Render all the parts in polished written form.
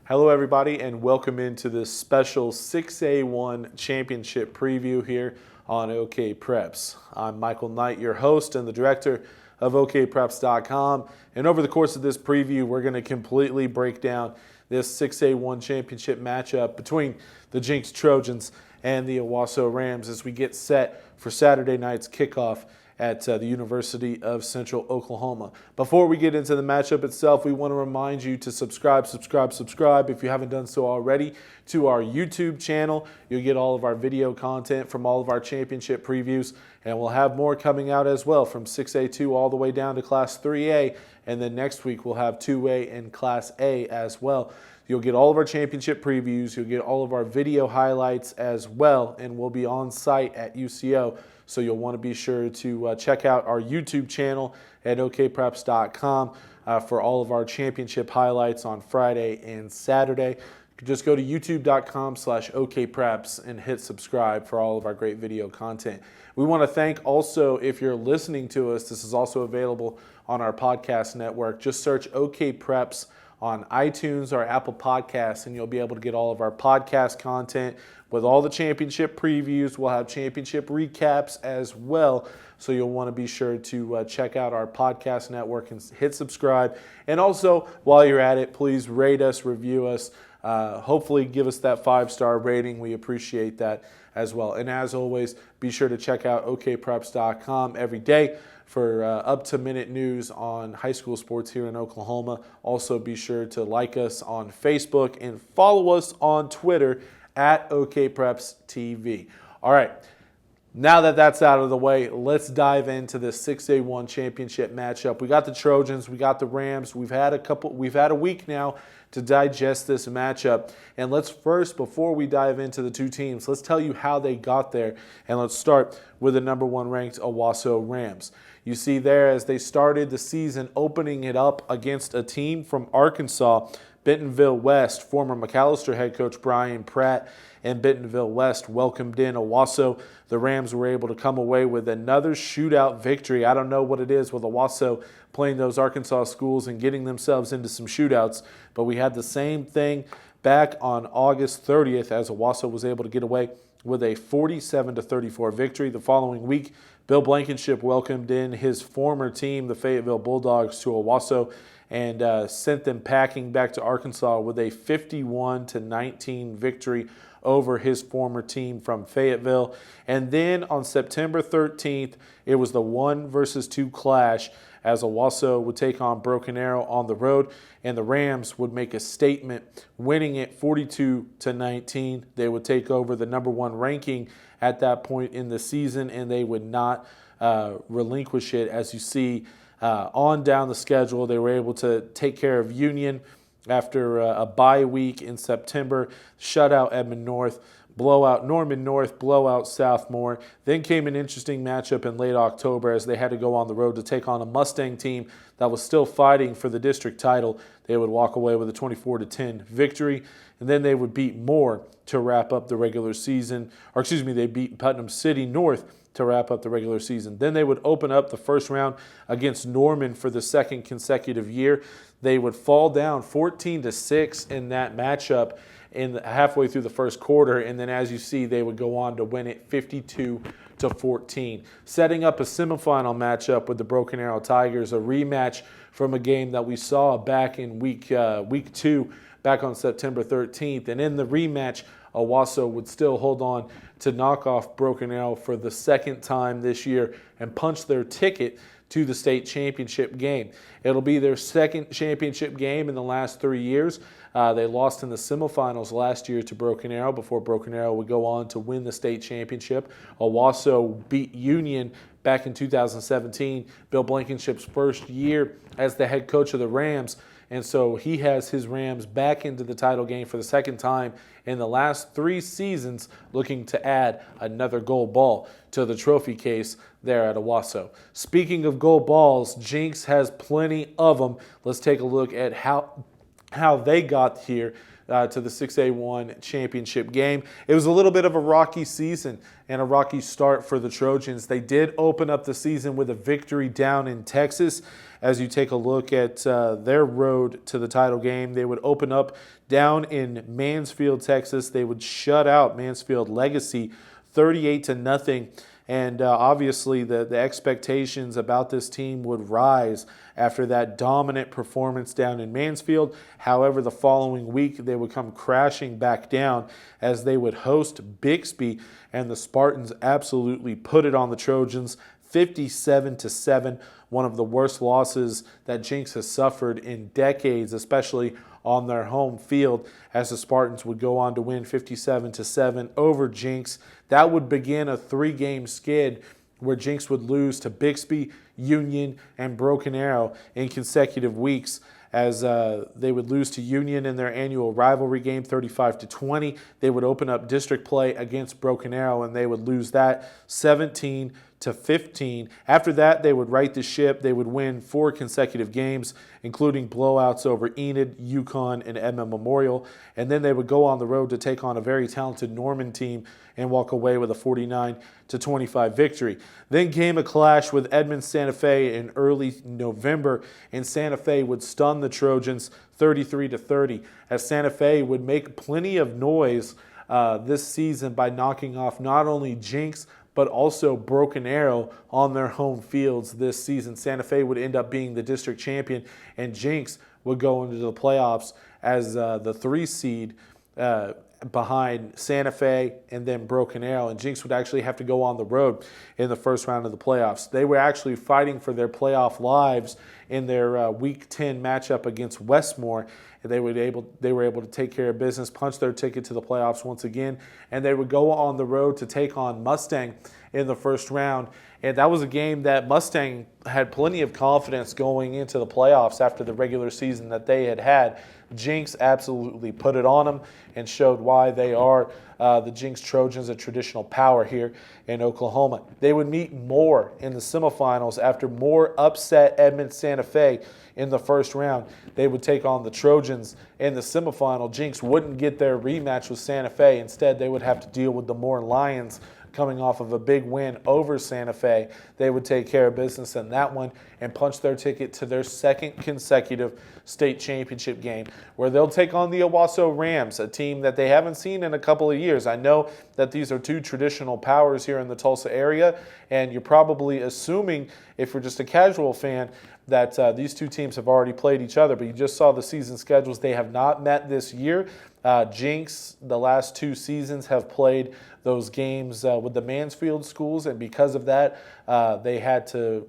Hello everybody and welcome into this special 6A-1 championship preview here on OKPreps. I'm Michael Knight, your host and the director of OKPreps.com, and over the course of this preview we're going to completely break down this 6A-1 championship matchup between the Jenks Trojans and the Owasso Rams as we get set for Saturday night's kickoff at the University of Central Oklahoma. Before we get into the matchup itself, we want to remind you to subscribe if you haven't done so already to our YouTube channel. You'll get all of our video content from all of our championship previews, and we'll have more coming out as well from 6A2 all the way down to Class 3A, and then next week we'll have 2A and Class A as well. You'll get all of our championship previews, you'll get all of our video highlights as well, and we'll be on site at UCO. So you'll want to be sure to check out our YouTube channel at OKPreps.com for all of our championship highlights on Friday and Saturday. Just go to youtube.com/OKPreps and hit subscribe for all of our great video content. We want to thank also, if you're listening to us, this is also available on our podcast network. Just search OKPreps on iTunes or Apple Podcasts, and you'll be able to get all of our podcast content with all the championship previews. We'll have championship recaps as well, so you'll want to be sure to check out our podcast network and hit subscribe. And also, while you're at it, please rate us, review us, hopefully give us that 5-star rating. We appreciate that as well. And as always, be sure to check out OKPreps.com every day for up-to-minute news on high school sports here in Oklahoma. Also, be sure to like us on Facebook and follow us on Twitter at OKPrepsTV. All right, now that that's out of the way, let's dive into this 6A1 championship matchup. We got the Trojans, we got the Rams. We've had a week now to digest this matchup. And let's first, before we dive into the two teams, let's tell you how they got there. And let's start with the number 1 ranked Owasso Rams. You see there as they started the season opening it up against a team from Arkansas, Bentonville West. Former McAllister head coach Brian Pratt and Bentonville West welcomed in Owasso. The Rams were able to come away with another shootout victory. I don't know what it is with Owasso playing those Arkansas schools and getting themselves into some shootouts, but we had the same thing back on August 30th as Owasso was able to get away with a 47-34 victory. The following week, Bill Blankenship welcomed in his former team, the Fayetteville Bulldogs, to Owasso and sent them packing back to Arkansas with a 51-19 victory over his former team from Fayetteville. And then on September 13th, it was the 1-versus-2 clash as Owasso would take on Broken Arrow on the road, and the Rams would make a statement, winning it 42-19. They would take over the number 1 ranking at that point in the season, and they would not relinquish it. As you see on down the schedule, they were able to take care of Union after a bye week in September, shut out Edmond North, blow out Norman North, blow out Southmore. Then came an interesting matchup in late October as they had to go on the road to take on a Mustang team that was still fighting for the district title. They would walk away with a 24-10 victory, and then they would beat Moore to wrap up the regular season. They beat Putnam City North to wrap up the regular season. Then they would open up the first round against Norman for the second consecutive year. They would fall down 14-6 in that matchup halfway through the first quarter, and then as you see, they would go on to win it 52-14, setting up a semifinal matchup with the Broken Arrow Tigers, a rematch from a game that we saw back in week 2, back on September 13th. And in the rematch, Owasso would still hold on to knock off Broken Arrow for the second time this year and punch their ticket to the state championship game. It'll be their second championship game in the last 3 years. They lost in the semifinals last year to Broken Arrow before Broken Arrow would go on to win the state championship. Owasso beat Union back in 2017, Bill Blankenship's first year as the head coach of the Rams. And so he has his Rams back into the title game for the second time in the last 3 seasons, looking to add another gold ball to the trophy case there at Owasso. Speaking of gold balls, Jenks has plenty of them. Let's take a look at how they got here to the 6A-1 championship game. It was a little bit of a rocky season and a rocky start for the Trojans. They did open up the season with a victory down in Texas. As you take a look at their road to the title game, they would open up down in Mansfield, Texas. They would shut out Mansfield Legacy 38-0. And obviously the expectations about this team would rise after that dominant performance down in Mansfield. However, the following week they would come crashing back down as they would host Bixby, and the Spartans absolutely put it on the Trojans 57-7, one of the worst losses that Jenks has suffered in decades, especially on their home field, as the Spartans would go on to win 57-7 over Jenks. That would begin a 3-game skid where Jenks would lose to Bixby, Union, and Broken Arrow in consecutive weeks, as they would lose to Union in their annual rivalry game 35-20. They would open up district play against Broken Arrow, and they would lose that 17-15. After that, they would right the ship. They would win 4 consecutive games, including blowouts over Enid, Yukon, and Edmond Memorial. And then they would go on the road to take on a very talented Norman team and walk away with a 49-25 victory. Then came a clash with Edmond Santa Fe in early November, and Santa Fe would stun the Trojans 33-30, as Santa Fe would make plenty of noise this season by knocking off not only Jenks, but also Broken Arrow on their home fields this season. Santa Fe would end up being the district champion, and Jenks would go into the playoffs as the 3 seed behind Santa Fe and then Broken Arrow. And Jenks would actually have to go on the road in the first round of the playoffs. They were actually fighting for their playoff lives in their Week 10 matchup against Westmore. And they were able to take care of business, punch their ticket to the playoffs once again, and they would go on the road to take on Mustang in the first round. And that was a game that Mustang had plenty of confidence going into the playoffs after the regular season that they had had. Jenks absolutely put it on them and showed why they are the Jenks Trojans, a traditional power here in Oklahoma. They would meet Moore in the semifinals after Moore upset Edmond Santa Fe in the first round. They would take on the Trojans in the semifinal. Jenks wouldn't get their rematch with Santa Fe. Instead, they would have to deal with the Moore Lions coming off of a big win over Santa Fe. They would take care of business in that one and punch their ticket to their 2nd consecutive state championship game, where they'll take on the Owasso Rams, a team that they haven't seen in a couple of years. I know that these are 2 traditional powers here in the Tulsa area, and you're probably assuming, if you're just a casual fan, that these 2 teams have already played each other, but you just saw the season schedules. They have not met this year. Jenks, the last 2 seasons, have played those games with the Mansfield schools, and because of that, they had to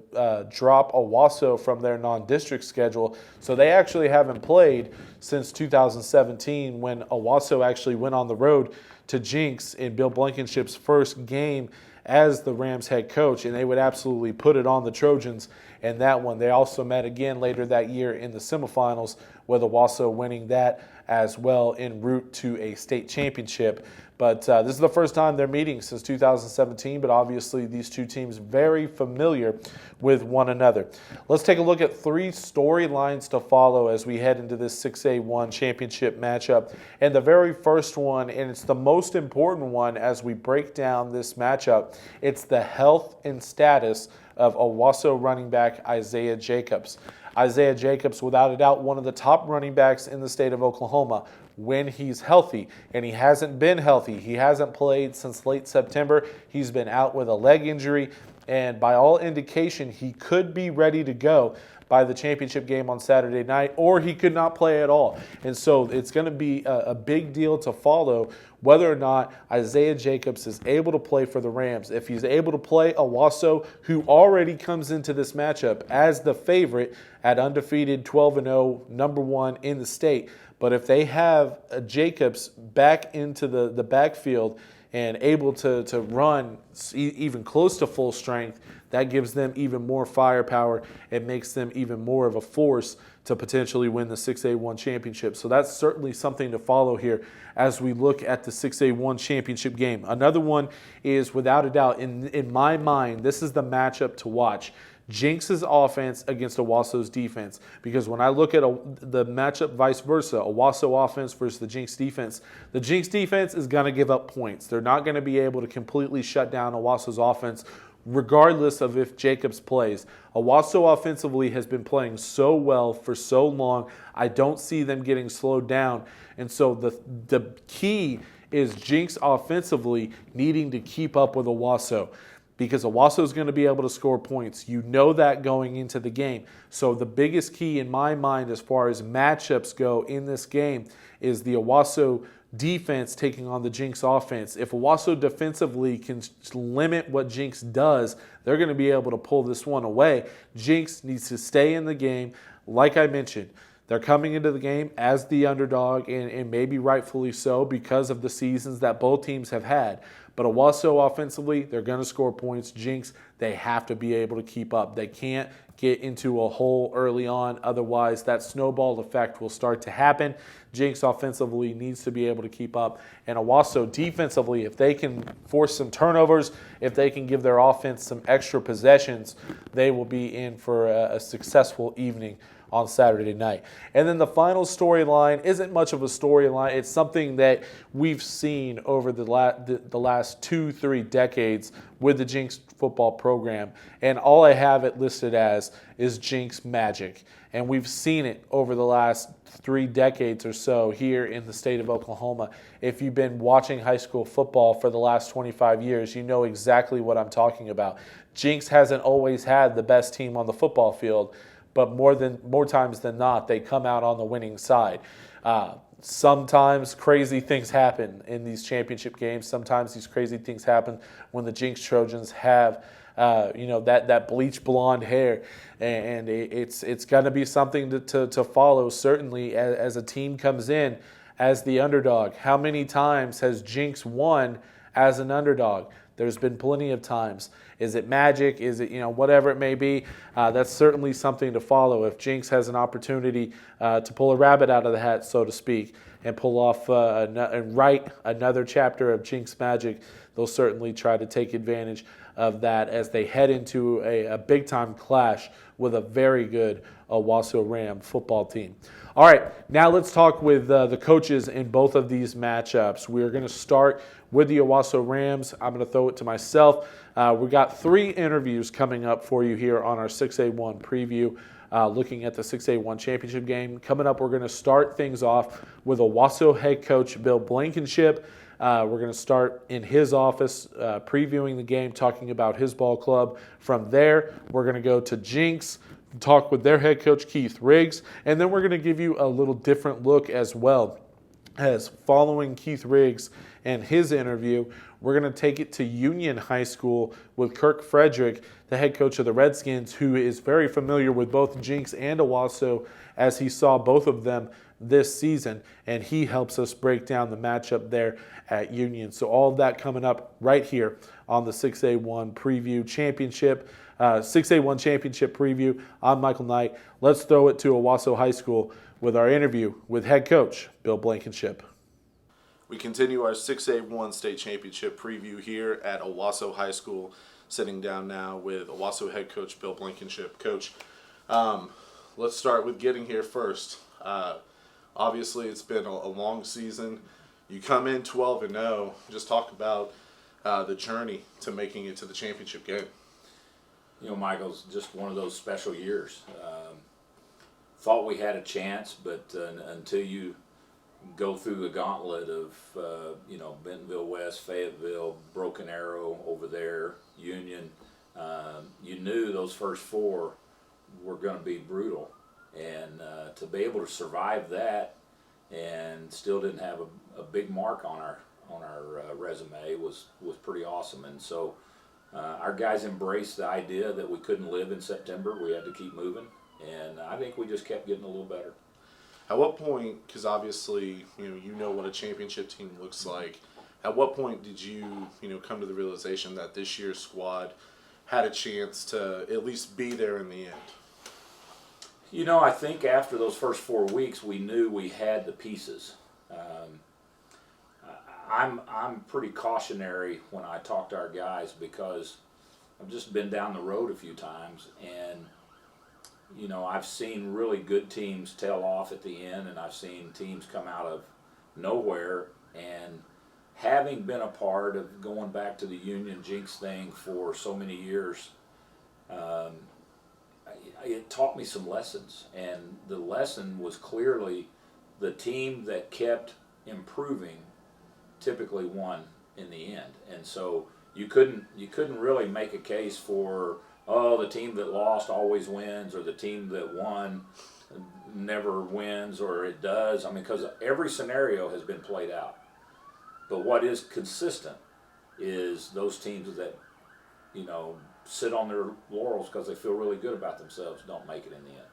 drop Owasso from their non-district schedule. So they actually haven't played since 2017, when Owasso actually went on the road to Jenks in Bill Blankenship's first game as the Rams head coach, and they would absolutely put it on the Trojans in that one. They also met again later that year in the semifinals, with Owasso winning that as well en route to a state championship. But this is the first time they're meeting since 2017, but obviously these 2 teams very familiar with one another. Let's take a look at 3 storylines to follow as we head into this 6A-1 championship matchup. And the very first one, and it's the most important one as we break down this matchup, it's the health and status of Owasso running back Isaiah Jacobs. Isaiah Jacobs, without a doubt, one of the top running backs in the state of Oklahoma when he's healthy, and he hasn't been healthy. He hasn't played since late September. He's been out with a leg injury, and by all indication, he could be ready to go by the championship game on Saturday night, or he could not play at all. And so it's going to be a big deal to follow whether or not Isaiah Jacobs is able to play for the Rams. If he's able to play, Owasso, who already comes into this matchup as the favorite at undefeated 12-0, number 1 in the state. But if they have Jacobs back into the backfield and able to run even close to full strength, that gives them even more firepower. It makes them even more of a force to potentially win the 6A-1 championship. So that's certainly something to follow here as we look at the 6A-1 championship game. Another one is, without a doubt, in my mind, this is the matchup to watch. Jenks' offense against Owasso's defense. Because when I look at the matchup vice versa, Owasso offense versus the Jenks defense is going to give up points. They're not going to be able to completely shut down Owasso's offense regardless of if Jacobs plays. Owasso offensively has been playing so well for so long, I don't see them getting slowed down. And so the key is Jenks offensively needing to keep up with Owasso, because Owasso is going to be able to score points. You know that going into the game. So the biggest key in my mind as far as matchups go in this game is the Owasso defense taking on the Jenks offense. If Owasso defensively can limit what Jenks does, they're going to be able to pull this one away. Jenks needs to stay in the game. Like I mentioned, they're coming into the game as the underdog, and maybe rightfully so because of the seasons that both teams have had. But Owasso offensively, they're going to score points. Jenks, they have to be able to keep up. They can't get into a hole early on. Otherwise, that snowball effect will start to happen. Jenks offensively needs to be able to keep up. And Owasso defensively, if they can force some turnovers, if they can give their offense some extra possessions, they will be in for a successful evening on Saturday night. And then the final storyline isn't much of a storyline. It's something that we've seen over the last 2-3 decades with the Jenks football program. And all I have it listed as is Jenks magic. And we've seen it over the last 3 decades or so here in the state of Oklahoma. If you've been watching high school football for the last 25 years, you know exactly what I'm talking about. Jenks hasn't always had the best team on the football field, but more times than not, they come out on the winning side. Sometimes crazy things happen in these championship games. Sometimes these crazy things happen when the Jenks Trojans have that bleach blonde hair, and it's going to be something to follow, certainly, as a team comes in as the underdog. How many times has Jenks won as an underdog? There's been plenty of times. Is it magic? Is it, whatever it may be? That's certainly something to follow. If Jenks has an opportunity to pull a rabbit out of the hat, so to speak, and pull off and write another chapter of Jenks magic, they'll certainly try to take advantage of that as they head into a big-time clash with a very good Owasso Ram football team. All right, now let's talk with the coaches in both of these matchups. We're going to start with the Owasso Rams. I'm going to throw it to myself. We've got 3 interviews coming up for you here on our 6A-1 preview, looking at the 6A-1 championship game. Coming up, we're going to start things off with Owasso head coach Bill Blankenship. We're going to start in his office, previewing the game, talking about his ball club. From there, we're going to go to Jenks, talk with their head coach, Keith Riggs, and then we're going to give you a little different look as well. As following Keith Riggs and his interview, we're going to take it to Union High School with Kirk Fridrich, the head coach of the Redskins, who is very familiar with both Jenks and Owasso, as he saw both of them this season, and he helps us break down the matchup there at Union. So all of that coming up right here on the 6A-1 preview championship, 6A-1 championship preview. I'm Michael Knight. Let's throw it to Owasso High School with our interview with head coach Bill Blankenship. We continue our 6A-1 state championship preview here at Owasso High School, sitting down now with Owasso head coach Bill Blankenship. Coach, let's start with getting here first. Obviously, it's been a long season. You come in 12-0. Just talk about the journey to making it to the championship game. Michael's just one of those special years. Thought we had a chance, but until you go through the gauntlet of, Bentonville West, Fayetteville, Broken Arrow over there, Union, you knew those first 4 were going to be brutal. And to be able to survive that and still didn't have a big mark on our resume was pretty awesome. And so our guys embraced the idea that we couldn't live in September. We had to keep moving. And I think we just kept getting a little better. At what point, because obviously, you know what a championship team looks like, at what point did you, come to the realization that this year's squad had a chance to at least be there in the end? I think after those first 4 weeks, we knew we had the pieces. I'm pretty cautionary when I talk to our guys because I've just been down the road a few times, and you know, I've seen really good teams tail off at the end, and I've seen teams come out of nowhere. And having been a part of going back to the Union Jinx thing for so many years, it taught me some lessons. And the lesson was clearly the team that kept improving typically won in the end. And so you couldn't really make a case for, oh, the team that lost always wins, or the team that won never wins, or it does. I mean, because every scenario has been played out. But what is consistent is those teams that, you know, sit on their laurels because they feel really good about themselves don't make it in the end.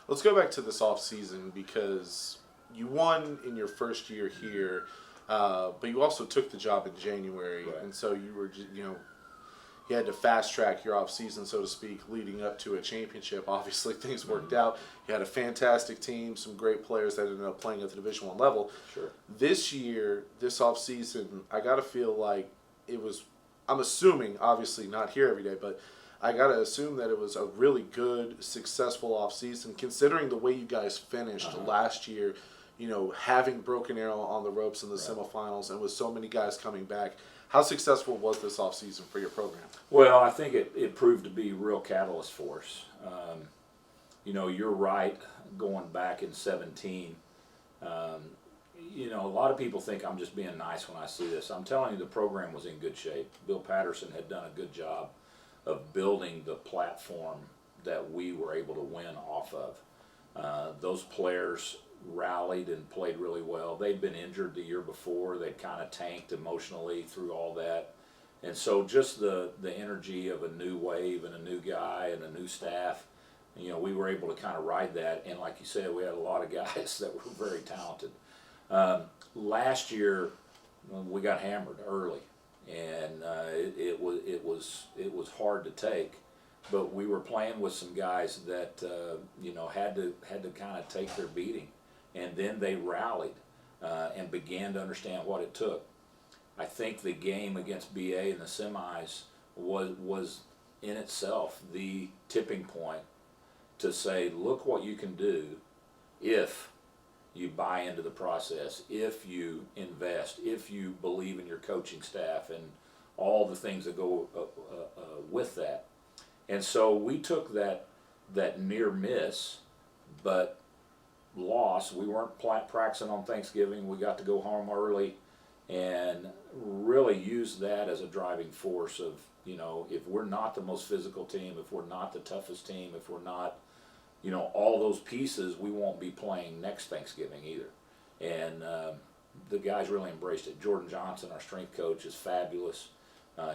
Let's go back to this off season, because you won in your first year here, but you also took the job in January, Right. and so you were, you know, you had to fast track your off season, so to speak, leading up to a championship. Obviously, things worked out. You had a fantastic team, some great players that ended up playing at the Division I level. Sure. This year, this off season, I gotta feel like it was. I'm assuming, obviously not here every day, but I gotta assume that it was a really good, successful off season, considering the way you guys finished last year. You know, having Broken Arrow on the ropes in the semifinals, and with so many guys coming back. How successful was this offseason for your program? Well, I think it proved to be a real catalyst for us. You know, you're right, going back in 17. You know, a lot of people think I'm just being nice when I see this. I'm telling you, the program was in good shape. Bill Patterson had done a good job of building the platform that we were able to win off of. Those players rallied and played really well. They'd been injured the year before. They'd kind of tanked emotionally through all that. And so just the energy of a new wave and a new guy and a new staff, you know, we were able to kind of ride that. And like you said, we had a lot of guys that were very talented. Last year, we got hammered early, and it was hard to take. But we were playing with some guys that you know, had to kind of take their beating. And then they rallied and began to understand what it took. I think the game against BA in the semis was in itself the tipping point to say, look what you can do if you buy into the process, if you invest, if you believe in your coaching staff and all the things that go with that. And so we took that near miss, but loss. We weren't practicing on Thanksgiving. We got to go home early and really use that as a driving force of, you know, if we're not the most physical team, if we're not the toughest team, if we're not, you know, all those pieces, we won't be playing next Thanksgiving either. And the guys really embraced it. Jordan Johnson, our strength coach, is fabulous.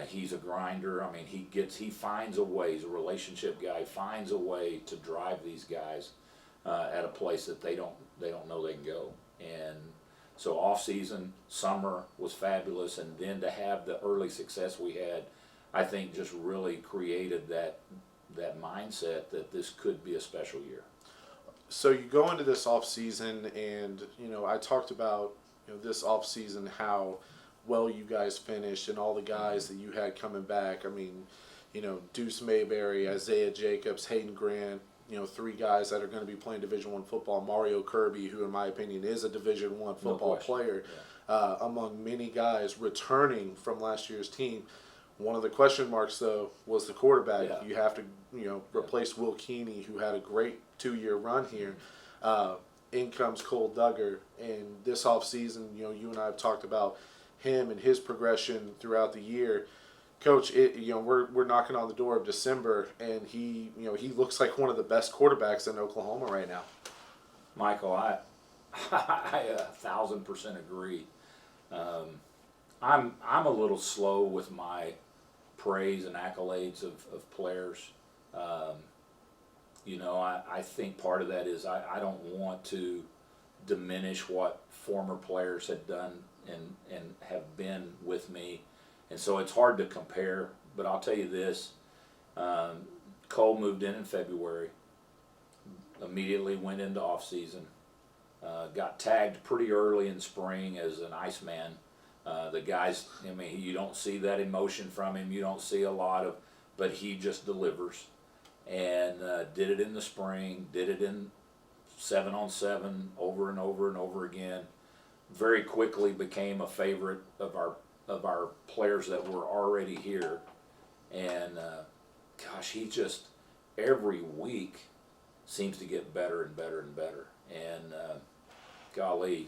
He's a grinder. I mean, he finds a way. He's a relationship guy. Finds a way to drive these guys at a place that they don't know they can go. And so off season, summer was fabulous, and then to have the early success we had, I think just really created that mindset that this could be a special year. So you go into this off season, and you know, I talked about, you know, this off season, how well you guys finished and all the guys that you had coming back. I mean, you know, Deuce Mayberry, Isaiah Jacobs, Hayden Grant, you know, three guys that are going to be playing Division I football. Mario Kirby, who in my opinion is a Division I football player, among many guys returning from last year's team. One of the question marks, though, was the quarterback. Yeah. You have to, you know, replace Will Keeney, who had a great 2-year run here. In comes Cole Duggar, and this offseason, you know, you and I have talked about him and his progression throughout the year. Coach, you know, we're knocking on the door of December, and he looks like one of the best quarterbacks in Oklahoma right now. Michael, I 1,000% agree. I'm a little slow with my praise and accolades of players. You know, I think part of that is I don't want to diminish what former players had done and have been with me. And so it's hard to compare, but I'll tell you this. Cole moved in February, immediately went into off season, got tagged pretty early in spring as an Iceman. The guys, I mean, you don't see that emotion from him. You don't see a lot of but he just delivers. And did it in the spring, did it in 7-on-7 over and over and over again. Very quickly became a favorite of our players that were already here. And gosh, he just every week seems to get better and better and better. And golly,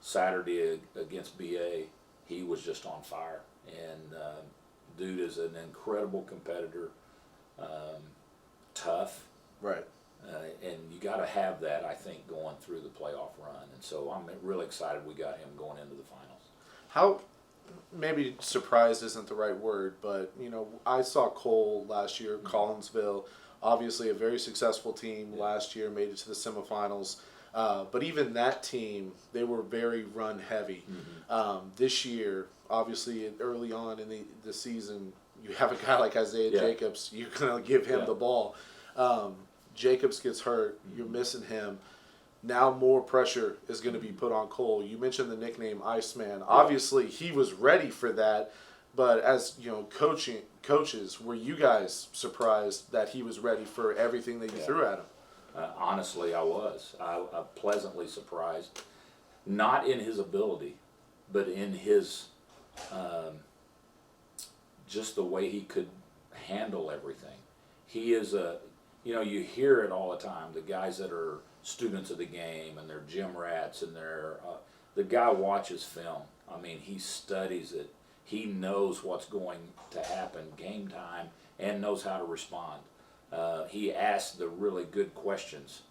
Saturday against BA, he was just on fire. And dude is an incredible competitor, tough. Right. And you got to have that, I think, going through the playoff run. And so I'm really excited we got him going into the finals. How, maybe surprised isn't the right word, but, you know, I saw Cole last year, Collinsville, obviously a very successful team last year, made it to the semifinals. But even that team, they were very run heavy. This year, obviously early on in the season, you have a guy like Isaiah Jacobs, you're going to give him the ball. Jacobs gets hurt, you're missing him. Now more pressure is going to be put on Cole. You mentioned the nickname Iceman. Obviously, he was ready for that, but as you know, coaches, were you guys surprised that he was ready for everything that you threw at him? Honestly, I was. I pleasantly surprised, not in his ability, but in his just the way he could handle everything. He is you know, you hear it all the time, the guys that are students of the game and they're gym rats and the guy watches film. I mean, he studies it. He knows what's going to happen game time and knows how to respond. He asks the really good questions.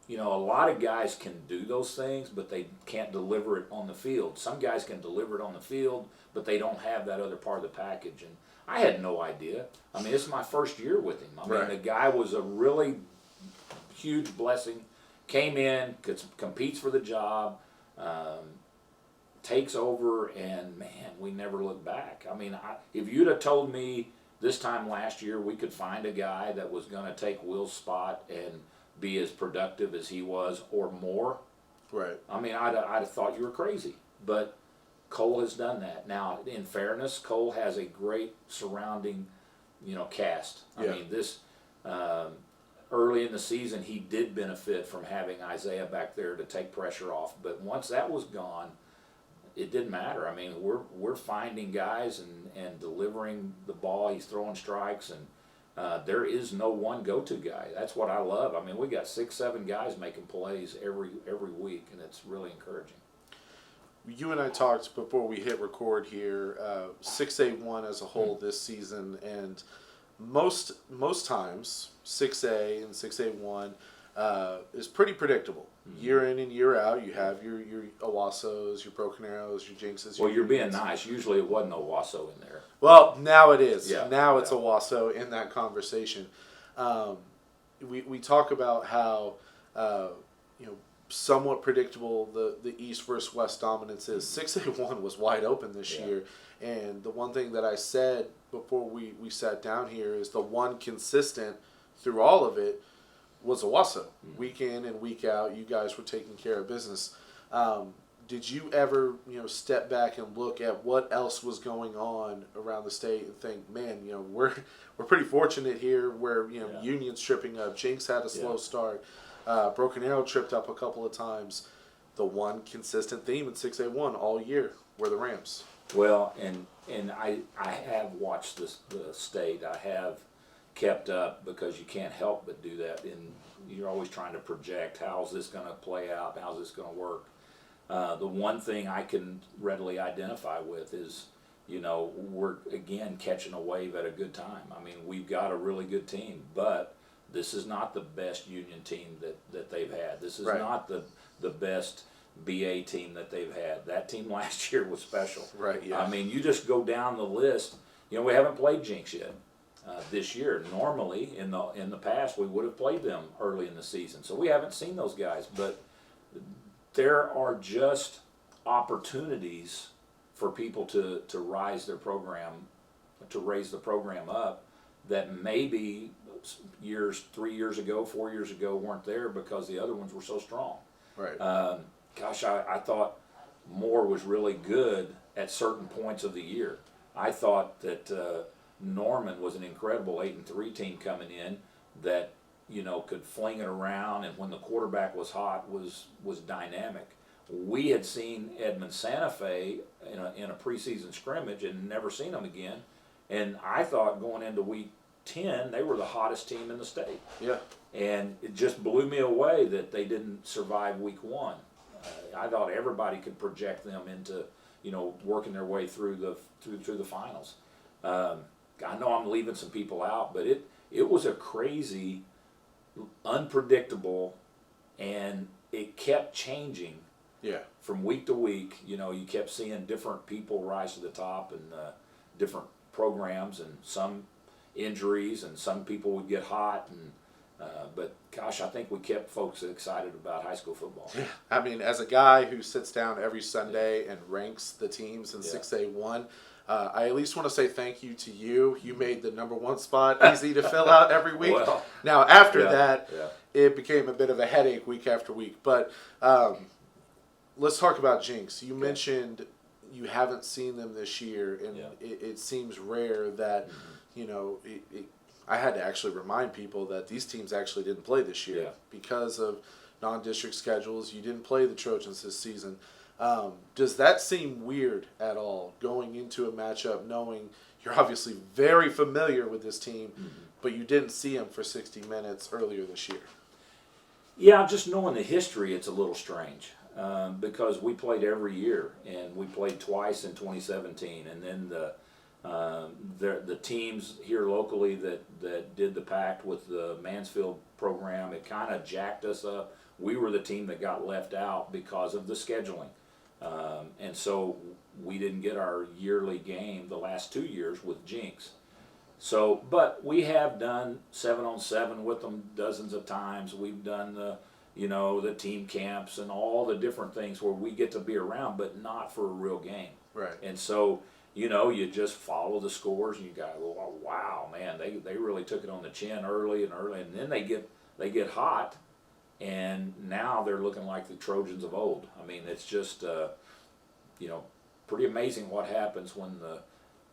You know, a lot of guys can do those things, but they can't deliver it on the field. Some guys can deliver it on the field, but they don't have that other part of the package. And I had no idea. I mean, this is my first year with him. I mean, the guy was a really huge blessing. Came in, competes for the job, takes over, and man, we never looked back. I mean, if you'd have told me this time last year we could find a guy that was going to take Will's spot and be as productive as he was or more, I mean, I'd have thought you were crazy. But Cole has done that. Now, in fairness, Cole has a great surrounding, you know, cast. I mean, this early in the season, he did benefit from having Isaiah back there to take pressure off. But once that was gone, it didn't matter. I mean, we're finding guys and delivering the ball. He's throwing strikes, and there is no one go-to guy. That's what I love. I mean, we got 6-7 guys making plays every week, and it's really encouraging. You and I talked before we hit record here, 6A-1 as a whole this season, and most times 6A and 6A-1 is pretty predictable. Year in and year out, you have your Owassos, your Broken Arrows, your Jenkses. Well, you're being nice. Usually it wasn't Owasso in there. Well, now it is. Now it's Owasso in that conversation. We talk about how you know, somewhat predictable the East versus West dominance is. 6A-1 was wide open this year, and the one thing that I said before we sat down here is the one consistent through all of it was Owasso. Week in and week out, you guys were taking care of business. Did you ever, you know, step back and look at what else was going on around the state and think, man, you know, we're pretty fortunate here where, you know, Union's tripping up, Jenks had a slow start, Broken Arrow tripped up a couple of times. The one consistent theme in 6A-1 all year were the Rams. Well, and I have watched the state. I have kept up because you can't help but do that. And you're always trying to project, how's this going to play out? How's this going to work? The one thing I can readily identify with is, you know, we're again catching a wave at a good time. I mean, we've got a really good team, but this is not the best Union team that they've had. This is not the best BA team that they've had. That team last year was special. I mean, you just go down the list. You know, we haven't played Jenks yet this year. Normally, in the past, we would have played them early in the season. So we haven't seen those guys. But there are just opportunities for people to rise their program, to raise the program up that maybe 3 years ago, 4 years ago weren't there because the other ones were so strong. Gosh, I thought Moore was really good at certain points of the year. I thought that Norman was an incredible 8-3 team coming in that, you know, could fling it around, and when the quarterback was hot, was dynamic. We had seen Edmond Santa Fe in a preseason scrimmage and never seen them again. And I thought going into week 10, they were the hottest team in the state. Yeah. And it just blew me away that they didn't survive week 1. I thought everybody could project them into, you know, working their way through the finals. I know I'm leaving some people out, but it was a crazy, unpredictable, and it kept changing. Yeah. From week to week, you know, you kept seeing different people rise to the top, and different programs, and some injuries, and some people would get hot, and but gosh, I think we kept folks excited about high school football. Yeah. I mean, as a guy who sits down every Sunday and ranks the teams in 6A-1, I at least want to say thank you to you. You made the number 1 spot easy to fill out every week. Well, now, after that, it became a bit of a headache week after week. But let's talk about Jenks. You mentioned you haven't seen them this year, and it seems rare that, you know, I had to actually remind people that these teams actually didn't play this year because of non-district schedules. You didn't play the Trojans this season. Does that seem weird at all, going into a matchup knowing you're obviously very familiar with this team, but you didn't see them for 60 minutes earlier this year? Yeah, just knowing the history, it's a little strange because we played every year, and we played twice in 2017, and then the teams here locally that did the pact with the Mansfield program, it kind of jacked us up. We were the team that got left out because of the scheduling. And so we didn't get our yearly game the last 2 years with Jenks. So, but we have done 7-on-7 with them dozens of times. We've done the team camps and all the different things where we get to be around, but not for a real game. Right. And so, you know, you just follow the scores, and you go, oh, wow, man, they really took it on the chin early, and then they get hot. And now they're looking like the Trojans of old. I mean, it's just, you know, pretty amazing what happens when the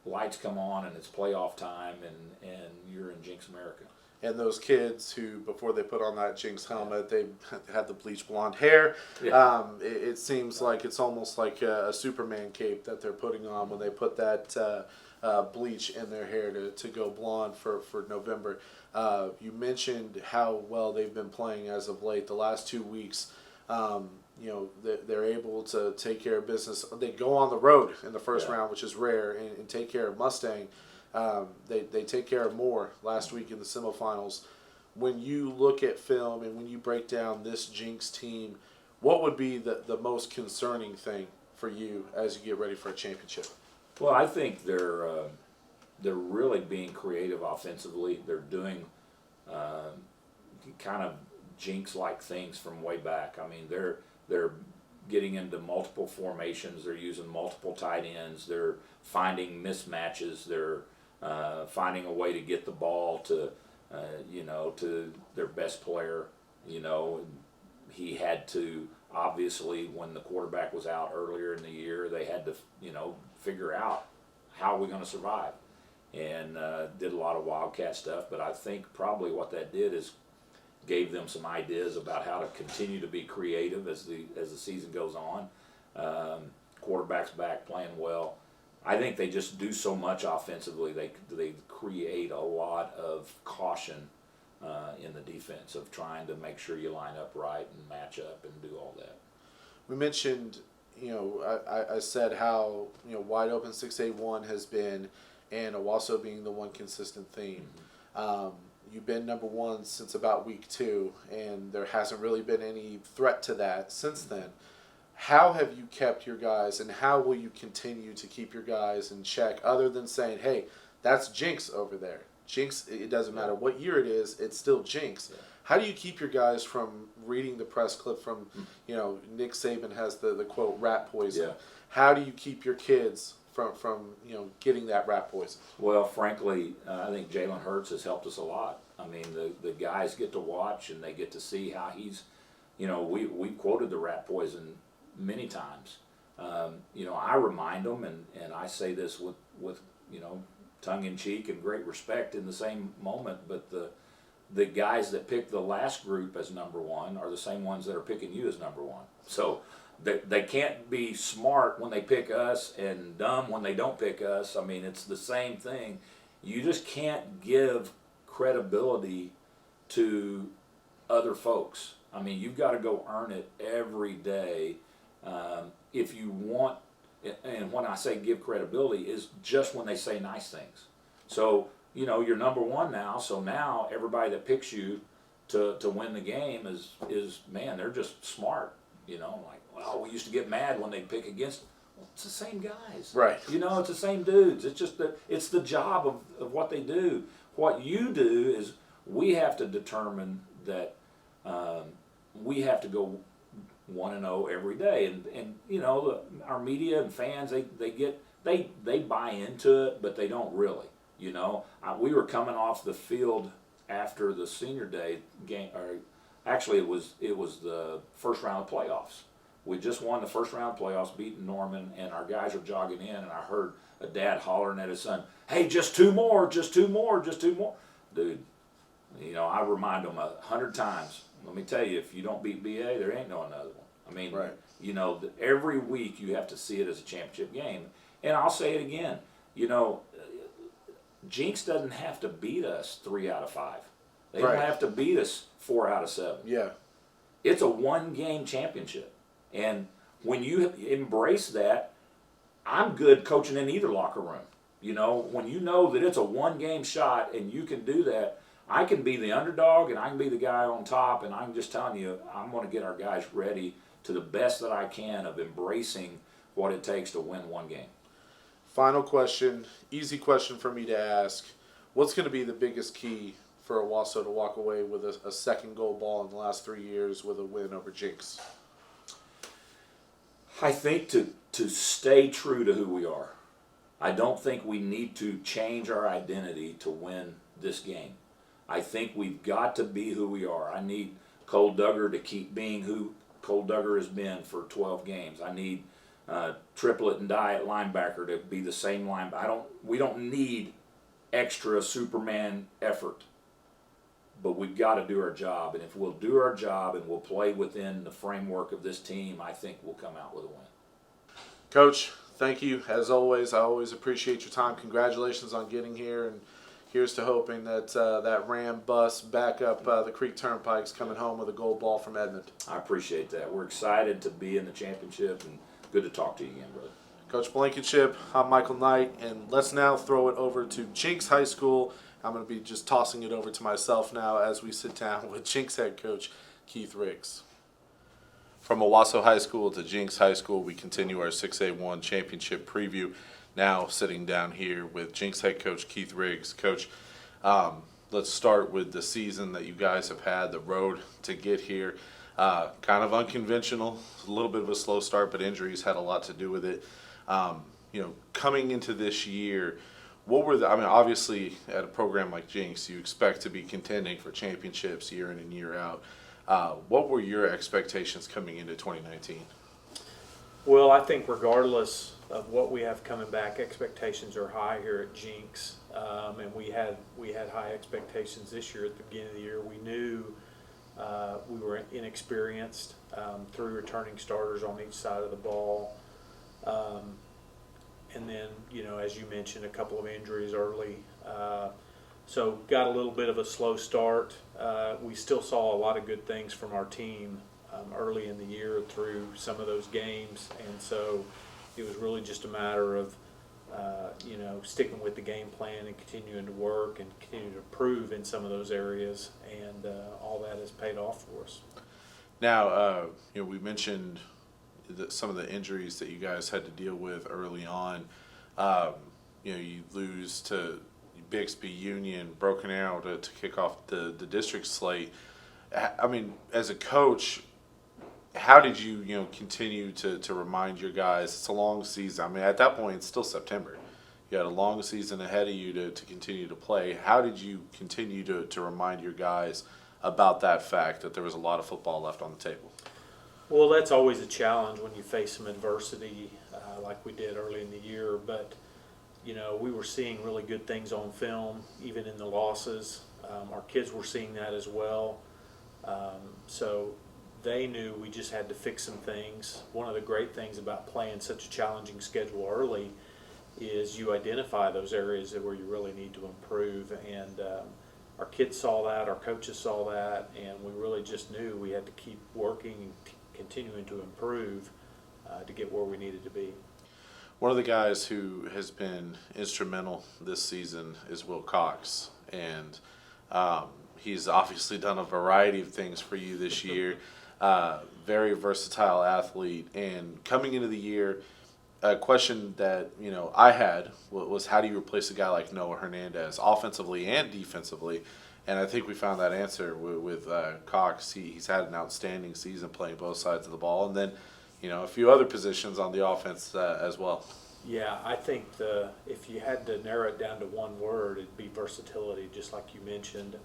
lights come on and it's playoff time and you're in Jenks America. And those kids who, before they put on that Jenks helmet, they had the bleach blonde hair. Yeah. It seems like it's almost like a Superman cape that they're putting on when they put that bleach in their hair to go blonde for November. You mentioned how well they've been playing as of late. The last 2 weeks, you know, they're able to take care of business. They go on the road in the first round, which is rare, and take care of Mustang. They take care of Moore last week in the semifinals. When you look at film and when you break down this Jenks team, what would be the most concerning thing for you as you get ready for a championship? Well, I think they're really being creative offensively. They're doing kind of Jenks-like things from way back. I mean, they're getting into multiple formations. They're using multiple tight ends. They're finding mismatches. They're finding a way to get the ball to their best player. You know, he had to, obviously, when the quarterback was out earlier in the year, they had to, you know, figure out how are we going to survive. And did a lot of Wildcat stuff, but I think probably what that did is gave them some ideas about how to continue to be creative as the season goes on. Quarterback's back playing well. I think they just do so much offensively. They create a lot of caution in the defense of trying to make sure you line up right and match up and do all that. We mentioned, you know, I said how, you know, wide open 6A-1 has been, and Owasso being the one consistent theme. Mm-hmm. You've been number 1 since about week 2, and there hasn't really been any threat to that since then. How have you kept your guys, and how will you continue to keep your guys in check, other than saying, hey, that's Jenks over there? Jenks, it doesn't matter what year it is, it's still Jenks. Yeah. How do you keep your guys from reading the press clip from, you know, Nick Saban has the quote, rat poison. Yeah. How do you keep your kids from you know, getting that rat poison? Well, frankly, I think Jalen Hurts has helped us a lot. I mean, the guys get to watch and they get to see how he's, you know, we quoted the rat poison many times. You know, I remind them, and I say this with you know, tongue-in-cheek and great respect in the same moment, but the guys that pick the last group as number one are the same ones that are picking you as number one. So they can't be smart when they pick us and dumb when they don't pick us. I mean, it's the same thing. You just can't give credibility to other folks. I mean, you've got to go earn it every day if you want. And when I say give credibility, is just when they say nice things. So, you know, you're number one now. So now everybody that picks you to win the game is man, they're just smart. You know, like, well, we used to get mad when they pick against. Well, it's the same guys, Right? You know, it's the same dudes. It's just that it's the job of what they do. What you do is we have to determine that we have to go 1-0 every day, and you know, our media and fans they buy into it, but they don't really. You know, we were coming off the field after the senior day game, or actually it was the first round of playoffs. We just won the first round of playoffs, beating Norman, and our guys are jogging in, and I heard a dad hollering at his son, "Hey, just two more, just two more, just two more." Dude, you know, I remind them 100 times. Let me tell you, if you don't beat BA, there ain't no another one. I mean, Right. You know, every week you have to see it as a championship game. And I'll say it again, you know, Jenks doesn't have to beat us 3 out of 5. They Right. don't have to beat us 4 out of 7. Yeah. It's a one-game championship. And when you embrace that, I'm good coaching in either locker room. You know, when you know that it's a one-game shot and you can do that, I can be the underdog and I can be the guy on top, and I'm just telling you, I'm going to get our guys ready to the best that I can of embracing what it takes to win one game. Final question, easy question for me to ask. What's going to be the biggest key for Owasso to walk away with a second gold ball in the last 3 years with a win over Jenks? I think to stay true to who we are. I don't think we need to change our identity to win this game. I think we've got to be who we are. I need Cole Duggar to keep being who Cole Duggar has been for 12 games. I need Triplet and Dye at linebacker to be the same linebacker. We don't need extra Superman effort, but we've got to do our job. And if we'll do our job and we'll play within the framework of this team, I think we'll come out with a win. Coach, thank you. As always, I always appreciate your time. Congratulations on getting here, and here's to hoping that that Ram bus back up the Creek Turnpike's coming home with a gold ball from Edmond. I appreciate that. We're excited to be in the championship, and good to talk to you again, brother. Coach Blankenship, I'm Michael Knight, and let's now throw it over to Jenks High School. I'm going to be just tossing it over to myself now as we sit down with Jenks head coach Keith Riggs. From Owasso High School to Jenks High School, we continue our 6A-1 championship preview. Now sitting down here with Jenks head coach Keith Riggs. Coach, let's start with the season that you guys have had, the road to get here. Kind of unconventional, a little bit of a slow start, but injuries had a lot to do with it. You know, coming into this year, what were obviously at a program like Jenks, you expect to be contending for championships year in and year out. What were your expectations coming into 2019? Well, I think regardless of what we have coming back, expectations are high here at Jenks, and we had high expectations this year at the beginning of the year. We knew we were inexperienced, 3 returning starters on each side of the ball, and then, you know, as you mentioned, a couple of injuries early. So got a little bit of a slow start. We still saw a lot of good things from our team early in the year through some of those games, and so it was really just a matter of you know, sticking with the game plan and continuing to work and continue to improve in some of those areas, and all that has paid off for us. Now, you know, we mentioned some of the injuries that you guys had to deal with early on. You know, you lose to Bixby Union, broken out to kick off the district slate. I mean, as a coach, how did you, you know, continue to remind your guys? It's a long season. I mean, at that point, it's still September. You had a long season ahead of you to continue to play. How did you continue to remind your guys about that fact that there was a lot of football left on the table? Well, that's always a challenge when you face some adversity like we did early in the year. But, we were seeing really good things on film, even in the losses. Our kids were seeing that as well. So they knew we just had to fix some things. One of the great things about playing such a challenging schedule early is you identify those areas where you really need to improve. And our kids saw that, our coaches saw that, and we really just knew we had to keep working and continuing to improve to get where we needed to be. One of the guys who has been instrumental this season is Will Cox, and he's obviously done a variety of things for you this year. Very versatile athlete, and coming into the year, a question that I had was how do you replace a guy like Noah Hernandez offensively and defensively? And I think we found that answer with Cox. He's had an outstanding season playing both sides of the ball, and then a few other positions on the offense as well. Yeah, I think if you had to narrow it down to one word, it'd be versatility, just like you mentioned.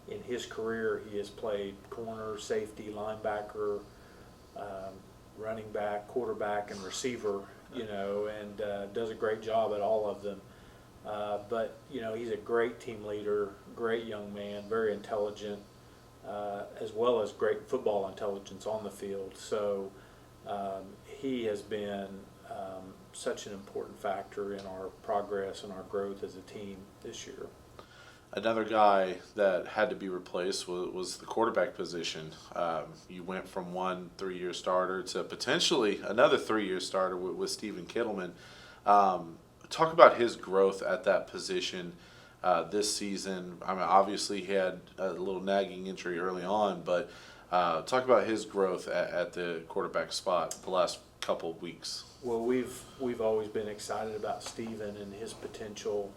In his career, he has played corner, safety, linebacker, running back, quarterback, and receiver, and does a great job at all of them. But he's a great team leader, great young man, very intelligent, as well as great football intelligence on the field. So he has been such an important factor in our progress and our growth as a team this year. Another guy that had to be replaced was the quarterback position. You went from one 3-year starter to potentially another 3-year starter with Stephen Kittleman. Talk about his growth at that position this season. I mean, obviously he had a little nagging injury early on, but talk about his growth at the quarterback spot the last couple of weeks. Well, we've always been excited about Stephen and his potential,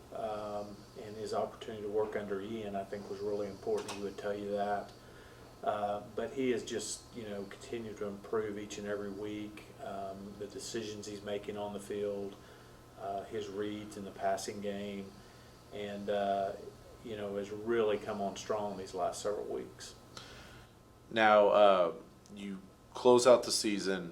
and his opportunity to work under Ian, I think, was really important. He would tell you that. But he has just, continued to improve each and every week. The decisions he's making on the field, his reads in the passing game, and has really come on strong these last several weeks. Now, you close out the season.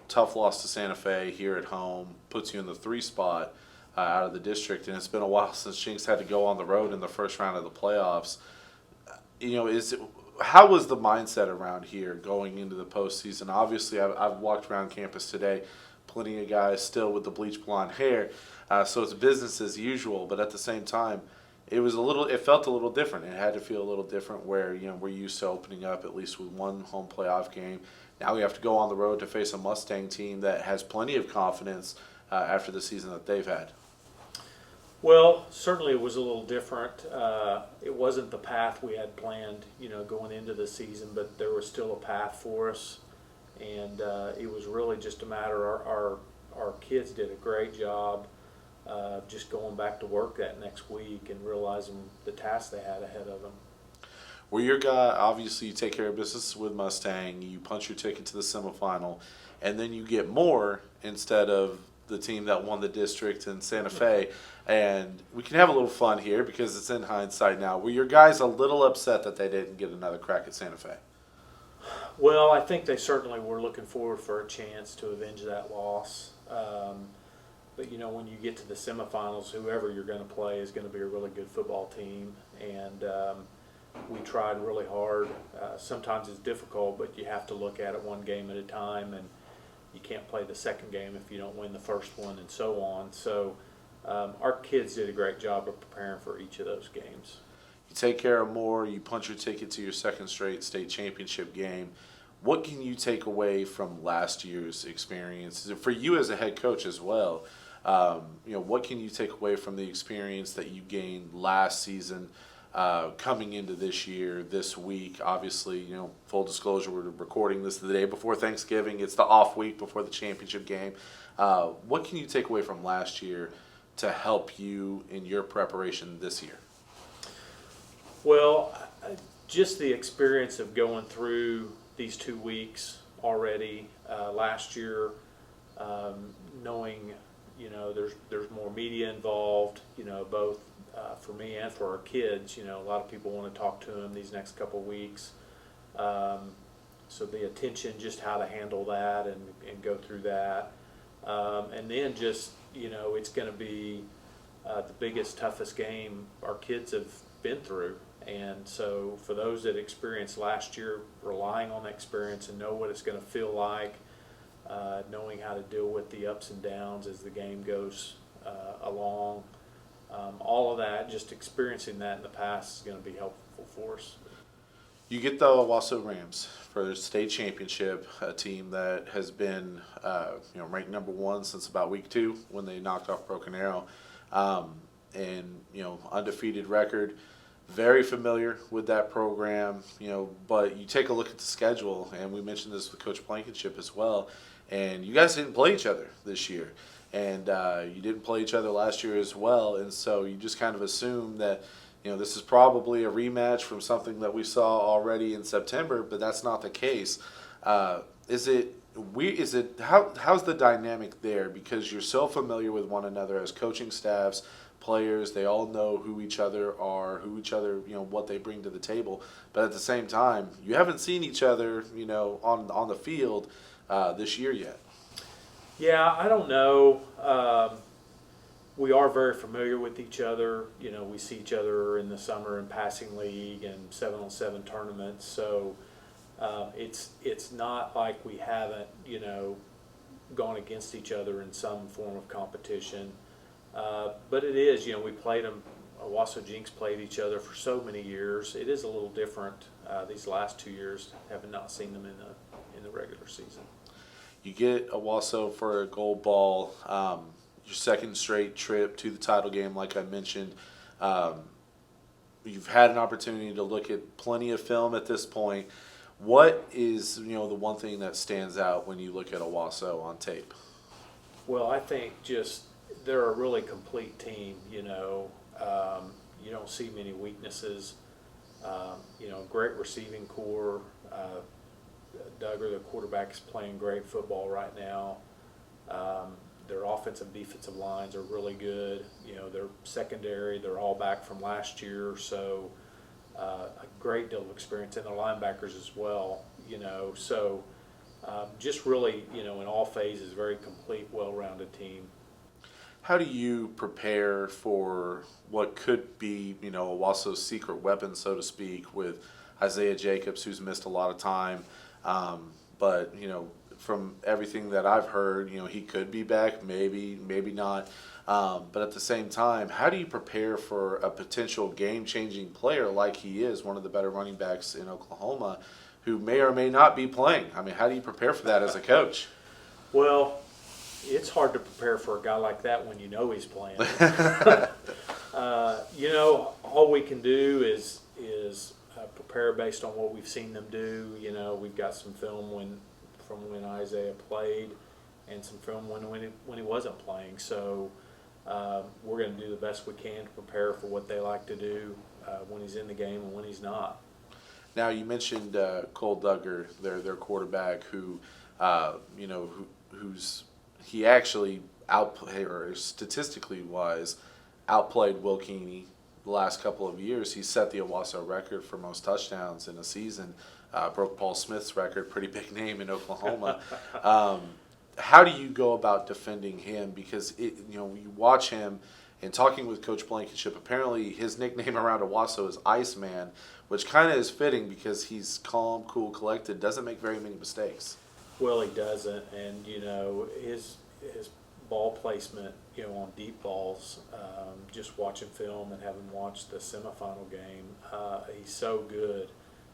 Tough loss to Santa Fe here at home, puts you in the 3 spot out of the district, and it's been a while since Jenks had to go on the road in the first round of the playoffs. How was the mindset around here going into the postseason? Obviously, I've walked around campus today, plenty of guys still with the bleach blonde hair, so it's business as usual. But at the same time, it felt a little different. It had to feel a little different where we're used to opening up at least with one home playoff game. Now we have to go on the road to face a Mustang team that has plenty of confidence after the season that they've had. Well, certainly it was a little different. It wasn't the path we had planned, going into the season, but there was still a path for us, and it was really just a matter. Our kids did a great job just going back to work that next week and realizing the task they had ahead of them. Well, your guy, obviously, you take care of business with Mustang, you punch your ticket to the semifinal, and then you get more instead of the team that won the district in Santa Fe. And we can have a little fun here because it's in hindsight now. Were your guys a little upset that they didn't get another crack at Santa Fe? Well, I think they certainly were looking forward for a chance to avenge that loss. But, when you get to the semifinals, whoever you're going to play is going to be a really good football team. And we tried really hard. Sometimes it's difficult, but you have to look at it one game at a time, and you can't play the second game if you don't win the first one, and so on. So our kids did a great job of preparing for each of those games. You take care of more, you punch your ticket to your second straight state championship game. What can you take away from last year's experience? For you as a head coach as well, what can you take away from the experience that you gained last season coming into this year, this week? Obviously, full disclosure, we're recording this the day before Thanksgiving. It's the off week before the championship game. What can you take away from last year to help you in your preparation this year? Well, just the experience of going through these 2 weeks already last year, knowing, there's more media involved, both for me and for our kids. A lot of people want to talk to them these next couple of weeks. So the attention, just how to handle that and go through that. And then just, it's going to be the biggest, toughest game our kids have been through. And so for those that experienced last year, relying on the experience and know what it's going to feel like, knowing how to deal with the ups and downs as the game goes along, all of that, just experiencing that in the past is going to be helpful for us. You get the Owasso Rams for the state championship, a team that has been ranked number 1 since about week 2 when they knocked off Broken Arrow, and undefeated record. Very familiar with that program, but you take a look at the schedule, and we mentioned this with Coach Blankenship as well, and you guys didn't play each other this year, and you didn't play each other last year as well, and so you just kind of assume that this is probably a rematch from something that we saw already in September, but that's not the case. How's the dynamic there? Because you're so familiar with one another as coaching staffs, players, they all know who each other are, what they bring to the table. But at the same time, you haven't seen each other, on the field this year yet. Yeah, I don't know. We are very familiar with each other. We see each other in the summer in passing league and 7-on-7 tournaments. So it's not like we haven't, gone against each other in some form of competition. But it is, we played them. Owasso and Jenks played each other for so many years. It is a little different these last 2 years. Having not seen them in the regular season. You get Owasso for a gold ball. Your second straight trip to the title game, like I mentioned. You've had an opportunity to look at plenty of film at this point. What is the one thing that stands out when you look at Owasso on tape? Well, I think just they're a really complete team. You don't see many weaknesses. Great receiving core. Duggar, the quarterback, is playing great football right now. Their offensive, defensive lines are really good. Their secondary, they're all back from last year, so a great deal of experience, and their linebackers as well. So just really, in all phases, very complete, well-rounded team. How do you prepare for what could be, Owasso's secret weapon, so to speak, with Isaiah Jacobs, who's missed a lot of time, but from everything that I've heard, he could be back, maybe not. But at the same time, how do you prepare for a potential game-changing player like he is, one of the better running backs in Oklahoma, who may or may not be playing? I mean, how do you prepare for that as a coach? Well, it's hard to prepare for a guy like that when he's playing. All we can do is prepare based on what we've seen them do. We've got some film from when Isaiah played, and some film when he wasn't playing. So we're going to do the best we can to prepare for what they like to do when he's in the game and when he's not. Now, you mentioned Cole Duggar, their quarterback, who he actually outplayed, or statistically wise, outplayed Will Keeney the last couple of years. He set the Owasso record for most touchdowns in a season. Broke Paul Smith's record, pretty big name in Oklahoma. How do you go about defending him? Because you watch him, and talking with Coach Blankenship, apparently his nickname around Owasso is Iceman, which kind of is fitting because he's calm, cool, collected, doesn't make very many mistakes. Well, he doesn't, and his ball placement, on deep balls. Just watching film and having watched the semifinal game, he's so good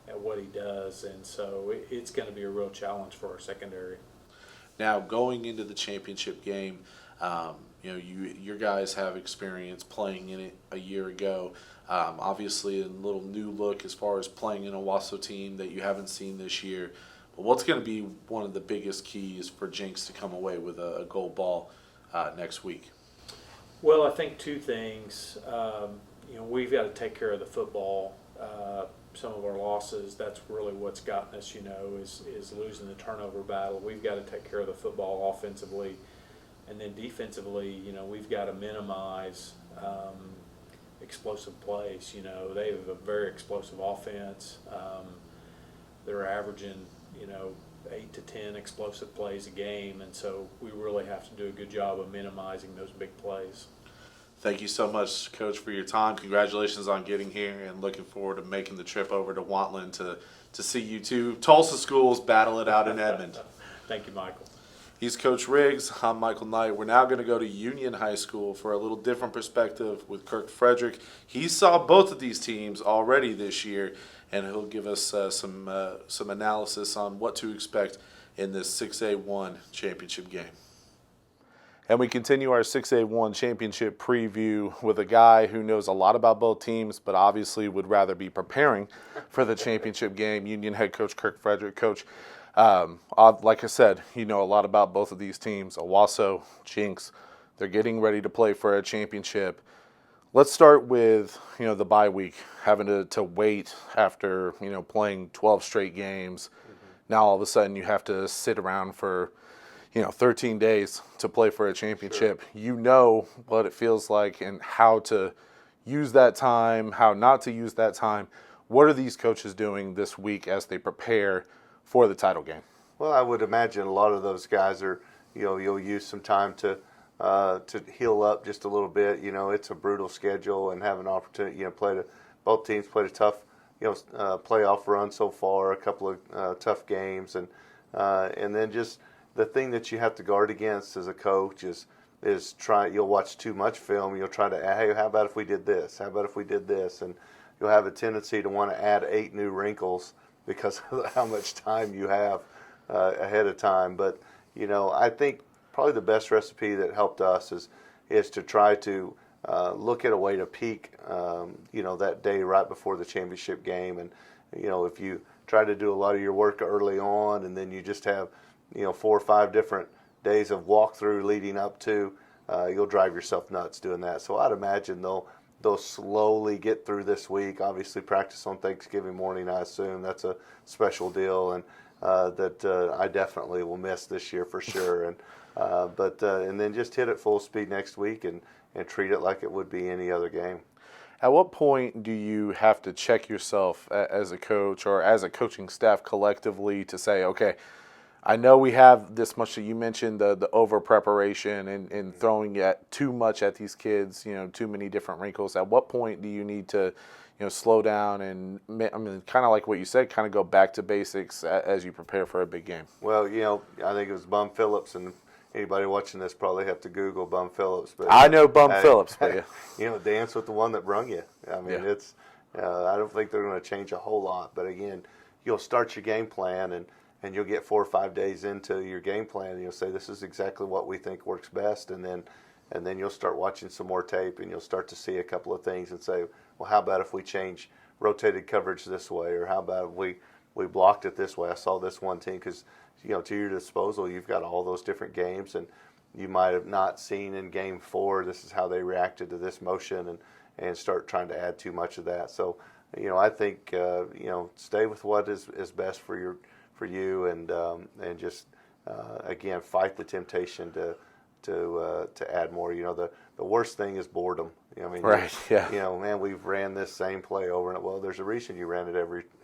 at what he does, and so it's going to be a real challenge for our secondary. Now, going into the championship game, your guys have experience playing in it a year ago. Obviously, a little new look as far as playing in a Owasso team that you haven't seen this year. But what's going to be one of the biggest keys for Jenks to come away with a gold ball next week? Well, I think two things. We've got to take care of the football. Some of our losses, that's really what's gotten us, is losing the turnover battle. We've got to take care of the football offensively. And then defensively, we've got to minimize explosive plays. They have a very explosive offense. They're averaging, 8 to 10 explosive plays a game, and so we really have to do a good job of minimizing those big plays. Thank you so much, Coach, for your time. Congratulations on getting here, and looking forward to making the trip over to Wantland to see you two Tulsa schools battle it out in Edmond. Thank you, Michael. He's Coach Riggs. I'm Michael Knight. We're now going to go to Union High School for a little different perspective with Kirk Fridrich. He saw both of these teams already this year, and he'll give us some analysis on what to expect in this 6A-1 championship game. And we continue our 6A-1 championship preview with a guy who knows a lot about both teams, but obviously would rather be preparing for the championship game, Union head coach Kirk Fridrich. Coach, like I said, you know a lot about both of these teams, Owasso, Jenks. They're getting ready to play for a championship. Let's start with, the bye week, having to wait after, playing 12 straight games. Now all of a sudden you have to sit around for, 13 days to play for a championship. Sure. You know what it feels like and how to use that time, how not to use that time. What are these coaches doing this week as they prepare for the title game? Well, I would imagine a lot of those guys are, you'll use some time to heal up just a little bit. It's a brutal schedule, and have an opportunity. Both teams played a tough, playoff run so far. A couple of tough games, and then just the thing that you have to guard against as a coach is you'll watch too much film. You'll try to, hey, how about if we did this? How about if we did this? And you'll have a tendency to want to add 8 new wrinkles because of how much time you have ahead of time. But, I think probably the best recipe that helped us is to try to look at a way to peak, that day right before the championship game. And, if you try to do a lot of your work early on, and then you just have, 4 or 5 different days of walkthrough leading up to, you'll drive yourself nuts doing that. So I'd imagine they'll slowly get through this week. Obviously, practice on Thanksgiving morning, I assume. That's a special deal, and that I definitely will miss this year for sure. And and then just hit it full speed next week and treat it like it would be any other game. At what point do you have to check yourself as a coach or as a coaching staff collectively to say, okay, I know we have this much. You mentioned the over preparation and throwing too much at these kids, too many different wrinkles. At what point do you need to, slow down and, kind of like what you said, kind of go back to basics as you prepare for a big game? Well, I think it was Bum Phillips, and anybody watching this probably have to Google Bum Phillips. But I know Bum Phillips, but dance with the one that brung you. It's. I don't think they're going to change a whole lot, but again, you'll start your game plan and you'll get 4 or 5 days into your game plan, and you'll say, this is exactly what we think works best, and then you'll start watching some more tape, and you'll start to see a couple of things and say, well, how about if we change rotated coverage this way, or how about if we blocked it this way? I saw this one team, because to your disposal, you've got all those different games, and you might have not seen in game 4, this is how they reacted to this motion, and start trying to add too much of that. So, I think, stay with what is best for you, and just again, fight the temptation to add more. The worst thing is boredom. Right? Yeah. Man, we've ran this same play over and well. There's a reason you ran it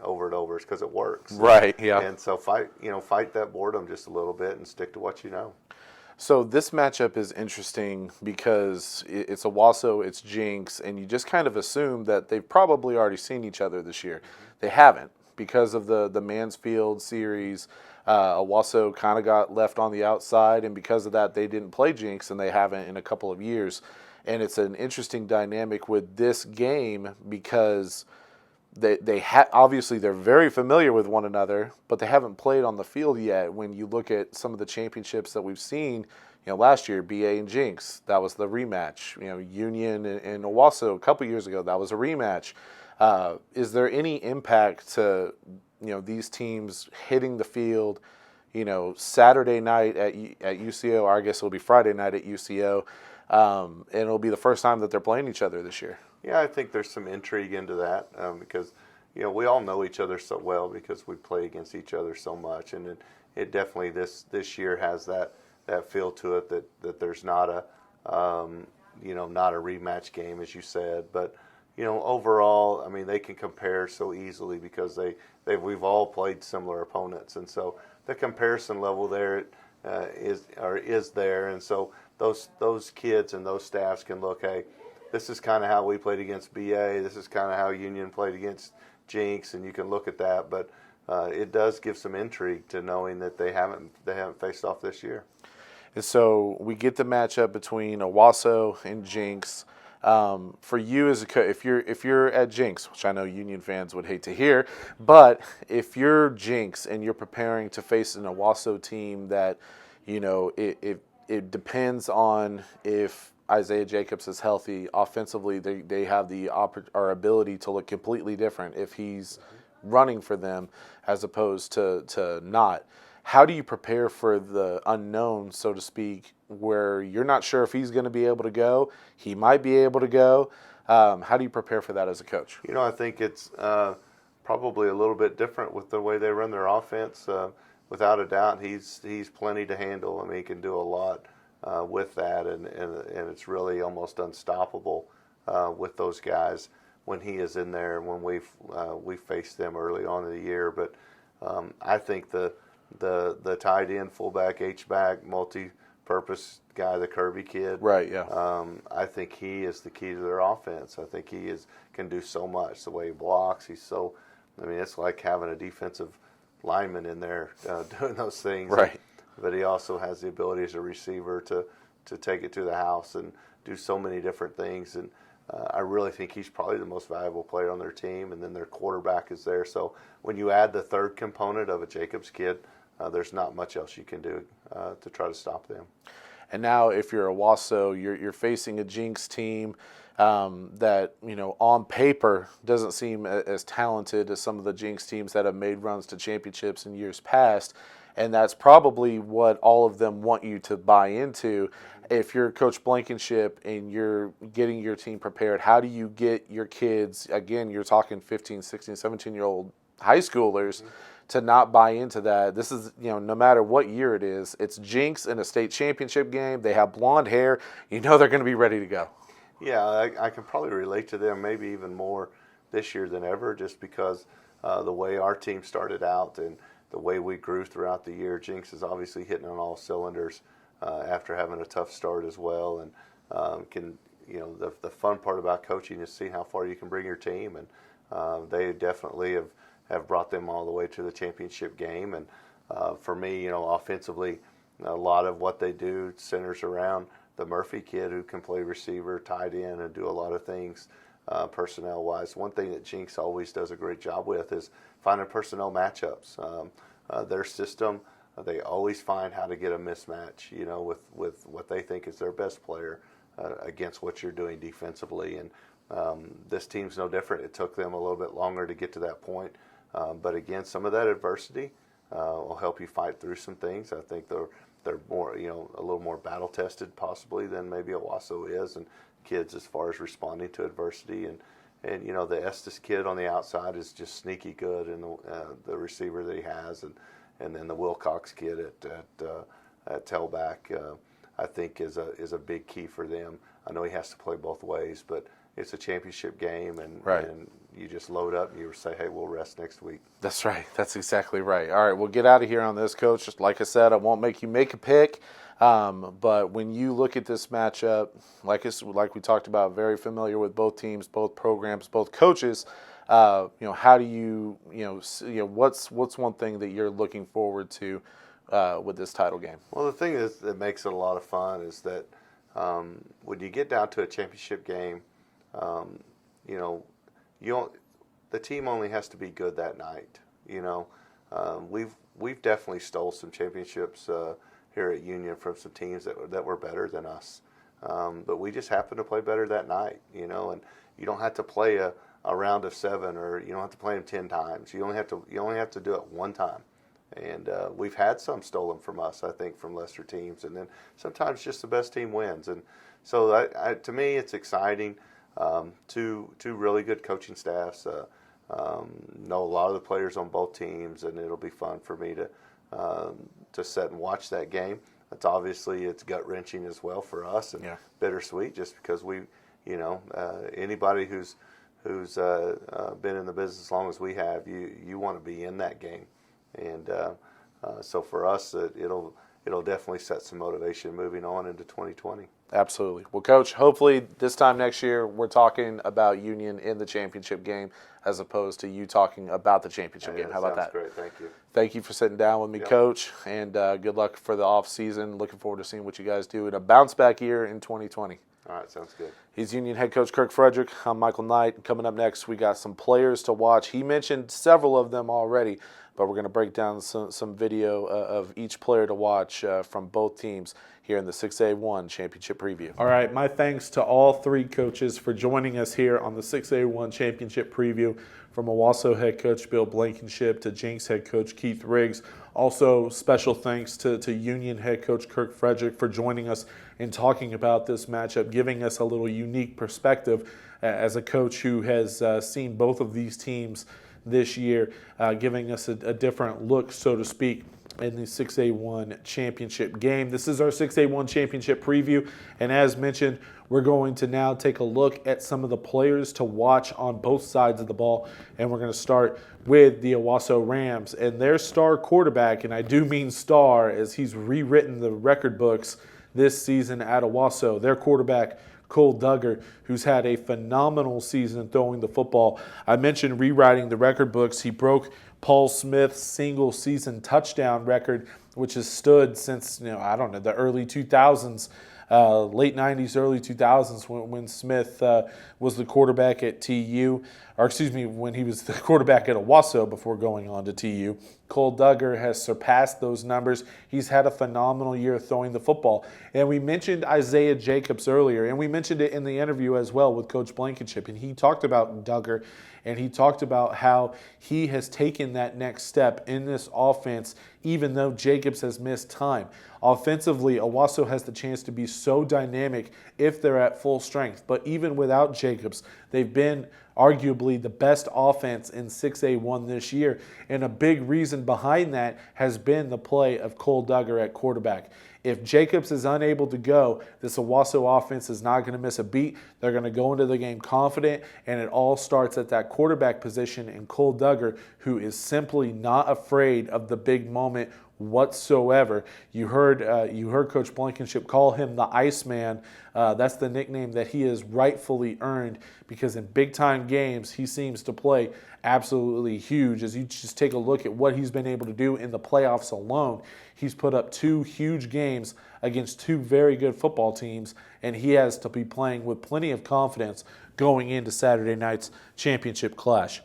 over and over. It's because it works. Right. Yeah. And so fight that boredom just a little bit and stick to what you know. So this matchup is interesting because it's Owasso, it's Jenks, and you just kind of assume that they've probably already seen each other this year. They haven't. Because of the Mansfield series, Owasso kind of got left on the outside, and because of that, they didn't play Jenks, and they haven't in a couple of years. And it's an interesting dynamic with this game because obviously they're very familiar with one another, but they haven't played on the field yet. When you look at some of the championships that we've seen, last year, BA and Jenks, that was the rematch. Union and Owasso a couple years ago, that was a rematch. Is there any impact to these teams hitting the field Saturday night at UCO, or I guess it'll be Friday night at UCO, and it'll be the first time that they're playing each other this year? Yeah, I think there's some intrigue into that because we all know each other so well because we play against each other so much, and it definitely this year has that feel to it that there's not a not a rematch game, as you said, but overall, I mean, they can compare so easily because we've all played similar opponents, and so the comparison level there is there, and so those kids and those staffs can look, hey, this is kind of how we played against BA. This is kind of how Union played against Jenks, and you can look at that, but it does give some intrigue to knowing that they haven't faced off this year. And so we get the matchup between Owasso and Jenks. For you as a coach, if you're at Jenks, which I know Union fans would hate to hear, but if you're Jenks and you're preparing to face an Owasso team that, it depends on if Isaiah Jacobs is healthy. Offensively, they have the ability to look completely different if he's running for them as opposed to not. How do you prepare for the unknown, so to speak, where you're not sure if he's going to be able to go? He might be able to go. How do you prepare for that as a coach? I think it's probably a little bit different with the way they run their offense. Without a doubt, he's plenty to handle. I mean, he can do a lot with that, and it's really almost unstoppable with those guys when he is in there. When we faced them early on in the year, but I think the tight end, fullback, H-back, multi-purpose guy, the Kirby kid. Right, yeah. I think he is the key to their offense. I think he can do so much. The way he blocks, it's like having a defensive lineman in there doing those things. Right. But he also has the ability as a receiver to take it to the house and do so many different things. And I really think he's probably the most valuable player on their team, and then their quarterback is there. So when you add the third component of a Jacobs kid, there's not much else you can do to try to stop them. And now if you're Owasso, you're facing a Jenks team that, on paper doesn't seem as talented as some of the Jenks teams that have made runs to championships in years past. And that's probably what all of them want you to buy into. If you're Coach Blankenship and you're getting your team prepared, how do you get your kids, again, you're talking 15, 16, 17-year-old high schoolers, to not buy into that? This is, no matter what year it is, it's Jenks in a state championship game. They have blonde hair. They're going to be ready to go. Yeah, I can probably relate to them maybe even more this year than ever, just because the way our team started out and the way we grew throughout the year. Jenks is obviously hitting on all cylinders after having a tough start as well, and the fun part about coaching is see how far you can bring your team, and they definitely have brought them all the way to the championship game. And for me, offensively, a lot of what they do centers around the Murphy kid who can play receiver, tight end, and do a lot of things personnel-wise. One thing that Jenks always does a great job with is finding personnel matchups. Their system, they always find how to get a mismatch, with what they think is their best player against what you're doing defensively. And this team's no different. It took them a little bit longer to get to that point. But again, some of that adversity will help you fight through some things. I think they're more, a little more battle tested possibly than maybe Owasso is, and kids as far as responding to adversity. And the Estes kid on the outside is just sneaky good, and the receiver that he has, and then the Wilcox kid at tailback, I think is a big key for them. I know he has to play both ways, but it's a championship game, and you just load up and you say, hey, we'll rest next week. That's right. That's exactly right. All right, we'll get out of here on this, Coach. Just like I said, I won't make you make a pick. But when you look at this matchup, like we talked about, very familiar with both teams, both programs, both coaches. How do you, what's one thing that you're looking forward to with this title game? Well, the thing that makes it a lot of fun is that when you get down to a championship game, the team only has to be good that night. We've definitely stole some championships here at Union from some teams that were better than us, but we just happened to play better that night. And you don't have to play a round of 7, or you don't have to play them 10 times. You only have to do it one time. And we've had some stolen from us, I think, from lesser teams, and then sometimes just the best team wins. And so to me, it's exciting. Two really good coaching staffs. Know a lot of the players on both teams, and it'll be fun for me to sit and watch that game. It's gut wrenching as well for us, and bittersweet, just because anybody who's who's been in the business as long as we have, you want to be in that game, and so for us, it'll definitely set some motivation moving on into 2020. Absolutely. Well, Coach, hopefully this time next year we're talking about Union in the championship game as opposed to you talking about the championship game. How about that? Sounds great. Thank you. Thank you for sitting down with me, Yeah. Coach, and good luck for the off season. Looking forward to seeing what you guys do in a bounce back year in 2020. All right, sounds good. He's Union head coach Kirk Fridrich. I'm Michael Knight. Coming up next, we got some players to watch. He mentioned several of them already, but we're going to break down some video of each player to watch from both teams here in the 6A-1 Championship Preview. All right, my thanks to all three coaches for joining us here on the 6A-1 Championship Preview, from Owasso head coach Bill Blankenship to Jenks head coach Keith Riggs. Also, special thanks to Union head coach Kirk Fridrich for joining us and talking about this matchup, giving us a little unique perspective as a coach who has seen both of these teams this year, giving us a different look, so to speak, in the 6A-1 championship game. This is our 6A-1 championship preview, and as mentioned, we're going to now take a look at some of the players to watch on both sides of the ball, and we're going to start with the Owasso Rams and their star quarterback, and I do mean star as he's rewritten the record books this season at Owasso. Their quarterback, Cole Duggar, who's had a phenomenal season throwing the football. I mentioned rewriting the record books. He broke Paul Smith's single-season touchdown record, which has stood since, the early 2000s, late 90s, early 2000s, when Smith was the quarterback at TU, when he was the quarterback at Owasso before going on to TU. Cole Duggar has surpassed those numbers. He's had a phenomenal year throwing the football. And we mentioned Isaiah Jacobs earlier, and we mentioned it in the interview as well with Coach Blankenship, and he talked about Duggar, and he talked about how he has taken that next step in this offense, even though Jacobs has missed time. Offensively, Owasso has the chance to be so dynamic if they're at full strength. But even without Jacobs, they've been arguably the best offense in 6A-1 this year. And a big reason behind that has been the play of Cole Duggar at quarterback. If Jacobs is unable to go, this Owasso offense is not going to miss a beat. They're going to go into the game confident, and it all starts at that quarterback position. And Cole Duggar, who is simply not afraid of the big moment whatsoever. You heard Coach Blankenship call him the Iceman. That's the nickname that he has rightfully earned, because in big-time games, he seems to play absolutely huge. As you just take a look at what he's been able to do in the playoffs alone, he's put up 2 huge games against 2 very good football teams, and he has to be playing with plenty of confidence going into Saturday night's championship clash.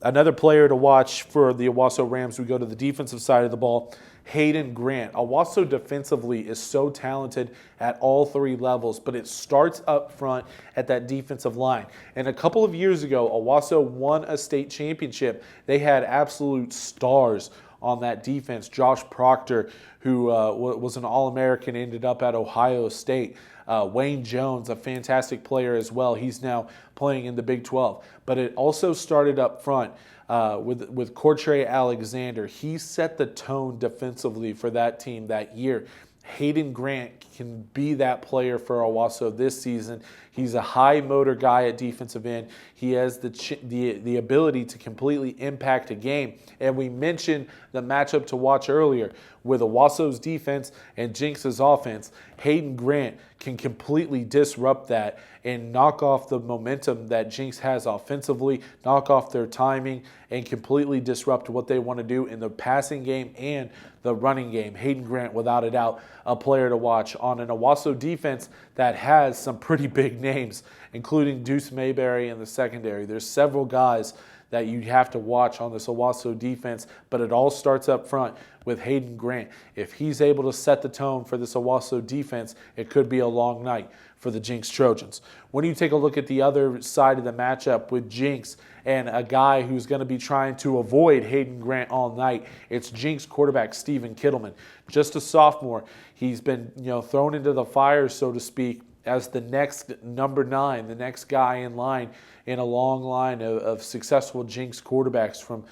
Another player to watch for the Owasso Rams, we go to the defensive side of the ball, Hayden Grant. Owasso defensively is so talented at all 3 levels, but it starts up front at that defensive line. And a couple of years ago, Owasso won a state championship. They had absolute stars on that defense. Josh Proctor, who was an All-American, ended up at Ohio State. Wayne Jones, a fantastic player as well. He's now playing in the Big 12. But it also started up front with Cortre Alexander. He set the tone defensively for that team that year. Hayden Grant can be that player for Owasso this season. He's a high motor guy at defensive end. He has the ability to completely impact a game. And we mentioned the matchup to watch earlier with Owasso's defense and Jenks' offense. Hayden Grant can completely disrupt that and knock off the momentum that Jenks has offensively, knock off their timing, and completely disrupt what they want to do in the passing game and the running game. Hayden Grant, without a doubt, a player to watch on an Owasso defense that has some pretty big names, including Deuce Mayberry in the secondary. There's several guys that you have to watch on this Owasso defense, but it all starts up front with Hayden Grant. If he's able to set the tone for this Owasso defense, it could be a long night for the Jenks Trojans. When you take a look at the other side of the matchup with Jenks and a guy who's going to be trying to avoid Hayden Grant all night, it's Jenks quarterback Stephen Kittleman. Just a sophomore. He's been thrown into the fire, so to speak, as the next number 9, the next guy in line in a long line of successful Jenks quarterbacks from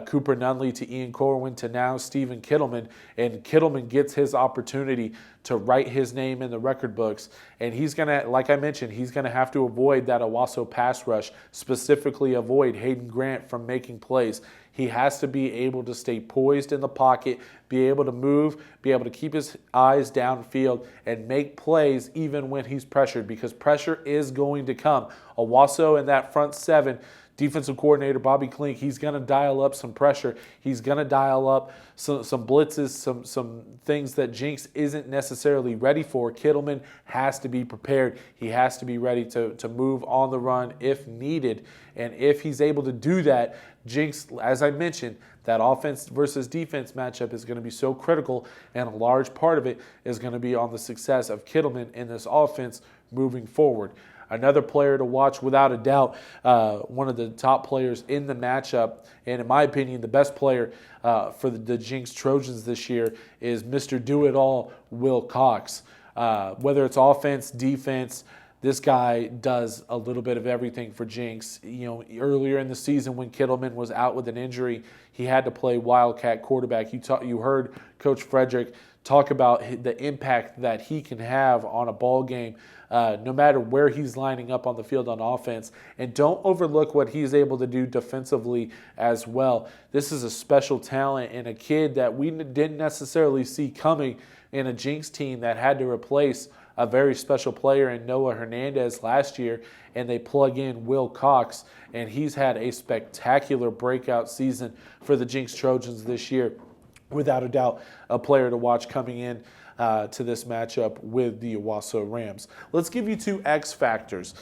Cooper Nunley to Ian Corwin to now Stephen Kittleman, and Kittleman gets his opportunity to write his name in the record books. And he's going to, like I mentioned, he's going to have to avoid that Owasso pass rush, specifically avoid Hayden Grant from making plays. He has to be able to stay poised in the pocket, be able to move, be able to keep his eyes downfield, and make plays even when he's pressured, because pressure is going to come. Owasso in that front seven, defensive coordinator Bobby Klink, he's going to dial up some pressure. He's going to dial up some blitzes, some things that Jenks isn't necessarily ready for. Kittleman has to be prepared. He has to be ready to move on the run if needed. And if he's able to do that, Jenks, as I mentioned, that offense versus defense matchup is going to be so critical, and a large part of it is going to be on the success of Kittleman in this offense moving forward. Another player to watch, without a doubt, one of the top players in the matchup, and in my opinion, the best player for the Jenks Trojans this year is Mr. Do-It-All, Will Cox. Whether it's offense, defense, this guy does a little bit of everything for Jenks. You know, earlier in the season when Kittleman was out with an injury, he had to play Wildcat quarterback. You heard Coach Fridrich talk about the impact that he can have on a ball game, no matter where he's lining up on the field on offense. And don't overlook what he's able to do defensively as well. This is a special talent and a kid that we didn't necessarily see coming in a Jenks team that had to replace a very special player in Noah Hernandez last year, and they plug in Will Cox, and he's had a spectacular breakout season for the Jenks Trojans this year. Without a doubt, a player to watch coming in to this matchup with the Owasso Rams. Let's give you two X factors,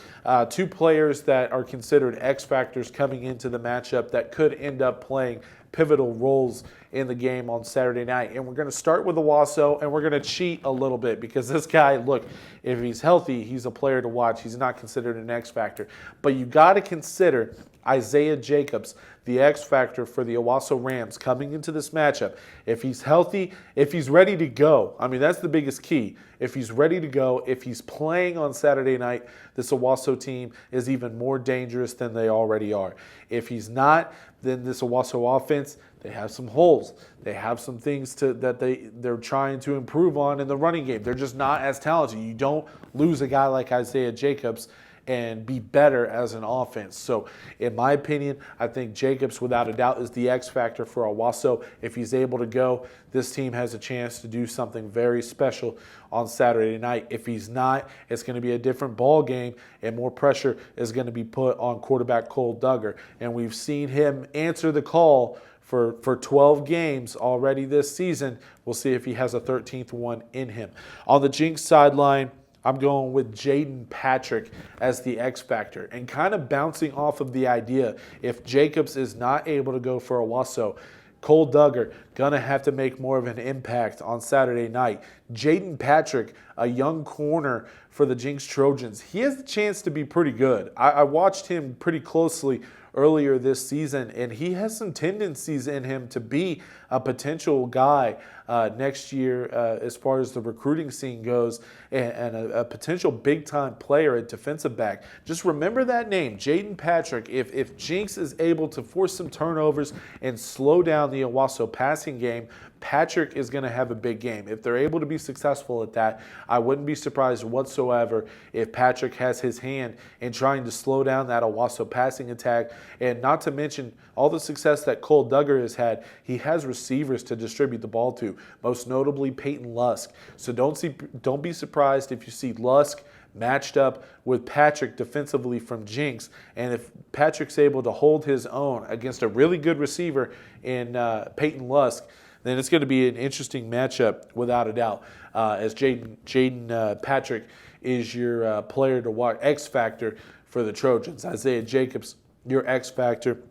two players that are considered X factors coming into the matchup that could end up playing pivotal roles in the game on Saturday night. And we're going to start with Owasso, and we're going to cheat a little bit because this guy, look, if he's healthy, he's a player to watch. He's not considered an X factor. But you got to consider Isaiah Jacobs, the X factor for the Owasso Rams coming into this matchup. If he's healthy, if he's ready to go, I mean, that's the biggest key. If he's ready to go, if he's playing on Saturday night, this Owasso team is even more dangerous than they already are. If he's not, then this Owasso offense, they have some holes. They have some things that they're trying to improve on in the running game. They're just not as talented. You don't lose a guy like Isaiah Jacobs and be better as an offense. So in my opinion, I think Jacobs, without a doubt, is the X factor for Owasso. If he's able to go, this team has a chance to do something very special on Saturday night. If he's not, it's going to be a different ball game, and more pressure is going to be put on quarterback Cole Duggar. And we've seen him answer the call for 12 games already this season. We'll see if he has a 13th one in him. On the Jenks sideline, I'm going with Jaden Patrick as the X factor, and kind of bouncing off of the idea, if Jacobs is not able to go for Owasso, Cole Duggar going to have to make more of an impact on Saturday night. Jaden Patrick, a young corner for the Jenks Trojans, he has the chance to be pretty good. I watched him pretty closely earlier this season, and he has some tendencies in him to be a potential guy next year as far as the recruiting scene goes, and a potential big-time player at defensive back. Just remember that name, Jaden Patrick. If Jenks is able to force some turnovers and slow down the Owasso passing game, Patrick is going to have a big game. If they're able to be successful at that, I wouldn't be surprised whatsoever if Patrick has his hand in trying to slow down that Owasso passing attack. And not to mention all the success that Cole Duggar has had, he has receivers to distribute the ball to, most notably Peyton Lusk. So don't be surprised if you see Lusk matched up with Patrick defensively from Jenks. And if Patrick's able to hold his own against a really good receiver in Peyton Lusk, then it's going to be an interesting matchup without a doubt, as Jaden Patrick is your player to watch, X factor for the Trojans. Isaiah Jacobs, your X factor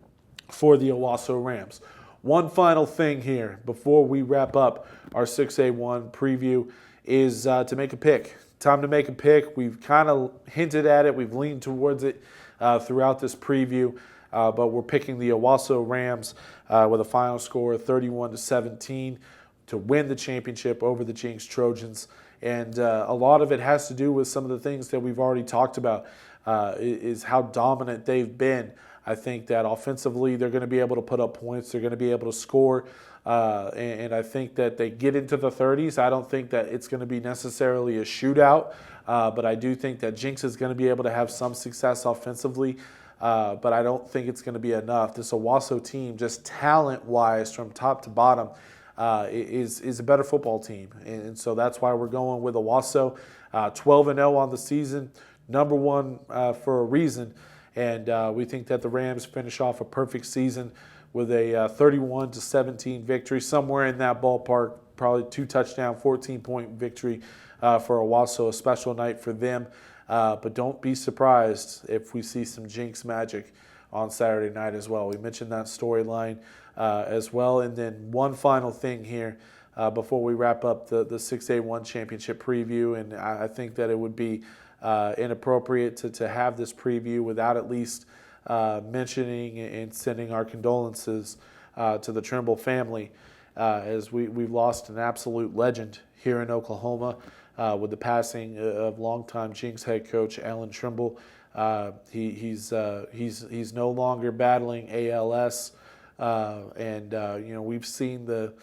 for the Owasso Rams. One final thing here before we wrap up our 6A-1 preview is to make a pick. Time to make a pick. We've kind of hinted at it. We've leaned towards it throughout this preview. But we're picking the Owasso Rams with a final score of 31-17 to win the championship over the Jenks Trojans. And a lot of it has to do with some of the things that we've already talked about, is how dominant they've been. I think that offensively they're going to be able to put up points. They're going to be able to score. And I think that they get into the 30s. I don't think that it's going to be necessarily a shootout, but I do think that Jenks is going to be able to have some success offensively, but I don't think it's going to be enough. This Owasso team, just talent-wise from top to bottom, is a better football team. And so that's why we're going with Owasso, 12-0 on the season, number one for a reason. And we think that the Rams finish off a perfect season with a 31-17 victory, somewhere in that ballpark, probably 2-touchdown, 14-point victory for Owasso, a special night for them. But don't be surprised if we see some Jenks magic on Saturday night as well. We mentioned that storyline as well. And then one final thing here before we wrap up the 6A-1 championship preview, and I think that it would be inappropriate to have this preview without at least mentioning and sending our condolences to the Trimble family, as we've lost an absolute legend here in Oklahoma with the passing of longtime Jenks head coach Alan Trimble. He's no longer battling ALS, and we've seen the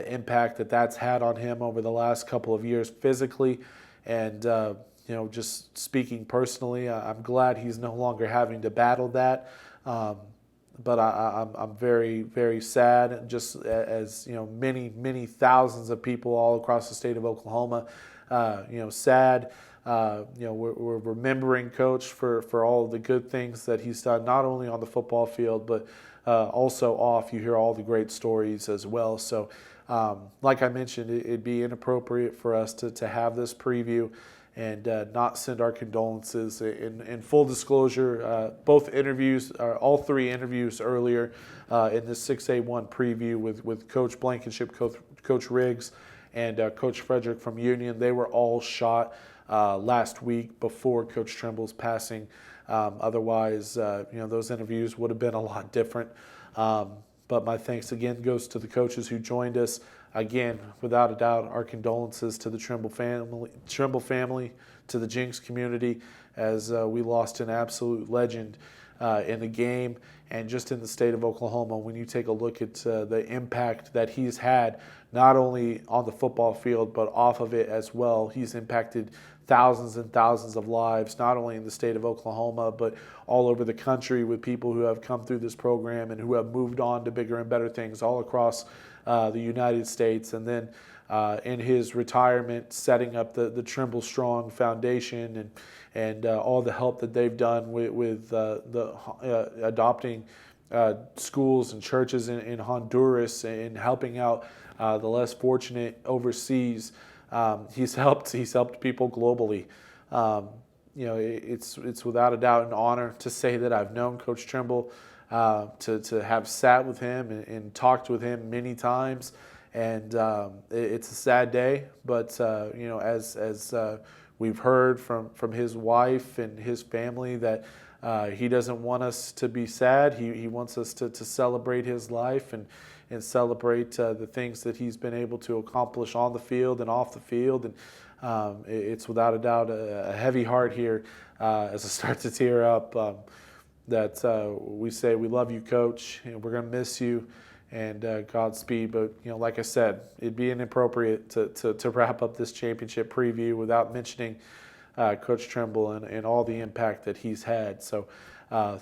impact that's had on him over the last couple of years physically, and just speaking personally, I'm glad he's no longer having to battle that. But I'm very, very sad, just as many thousands of people all across the state of Oklahoma. Sad. We're remembering Coach for all of the good things that he's done, not only on the football field, but also off. You hear all the great stories as well. So, like I mentioned, it'd be inappropriate for us to have this preview and not send our condolences. In full disclosure, both interviews, all three interviews earlier in this 6A-1 preview with Coach Blankenship, Coach Riggs, and Coach Fridrich from Union, they were all shot last week before Coach Trimble's passing. Otherwise, those interviews would have been a lot different. But my thanks again goes to the coaches who joined us. Again, without a doubt, our condolences to the Trimble family, to the Jenks community, as we lost an absolute legend in the game and just in the state of Oklahoma. When you take a look at the impact that he's had, not only on the football field, but off of it as well. He's impacted thousands and thousands of lives, not only in the state of Oklahoma, but all over the country, with people who have come through this program and who have moved on to bigger and better things all across the United States. And then in his retirement, setting up the Trimble Strong Foundation and all the help that they've done with adopting schools and churches in Honduras and helping out the less fortunate overseas. He's helped people globally. It's without a doubt an honor to say that I've known Coach Trimble, to have sat with him and talked with him many times. And it's a sad day, but as we've heard from his wife and his family, that he doesn't want us to be sad. He wants us to celebrate his life and celebrate the things that he's been able to accomplish on the field and off the field. And it's without a doubt a heavy heart here as I start to tear up, that we say we love you, Coach, and we're going to miss you, and Godspeed. But like I said, it'd be inappropriate to wrap up this championship preview without mentioning Coach Trimble and all the impact that he's had. So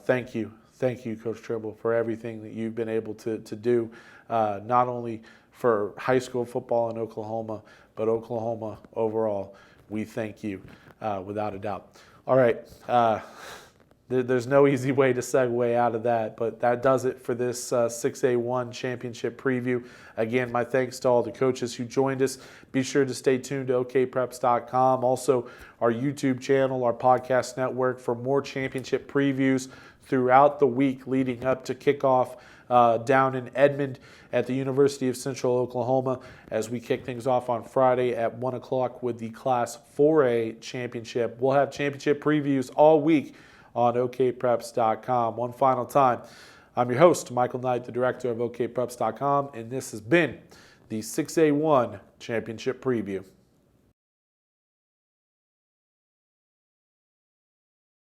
thank you, Coach Trimble, for everything that you've been able to do, not only for high school football in Oklahoma, but Oklahoma overall. We thank you, without a doubt. All right. There's no easy way to segue out of that, but that does it for this 6A-1 championship preview. Again, my thanks to all the coaches who joined us. Be sure to stay tuned to OKPreps.com. Also, our YouTube channel, our podcast network for more championship previews throughout the week leading up to kickoff down in Edmond at the University of Central Oklahoma, as we kick things off on Friday at 1 o'clock with the Class 4A championship. We'll have championship previews all week on OKPreps.com. One final time, I'm your host, Michael Knight, the director of OKPreps.com, and this has been the 6A-1 Championship Preview.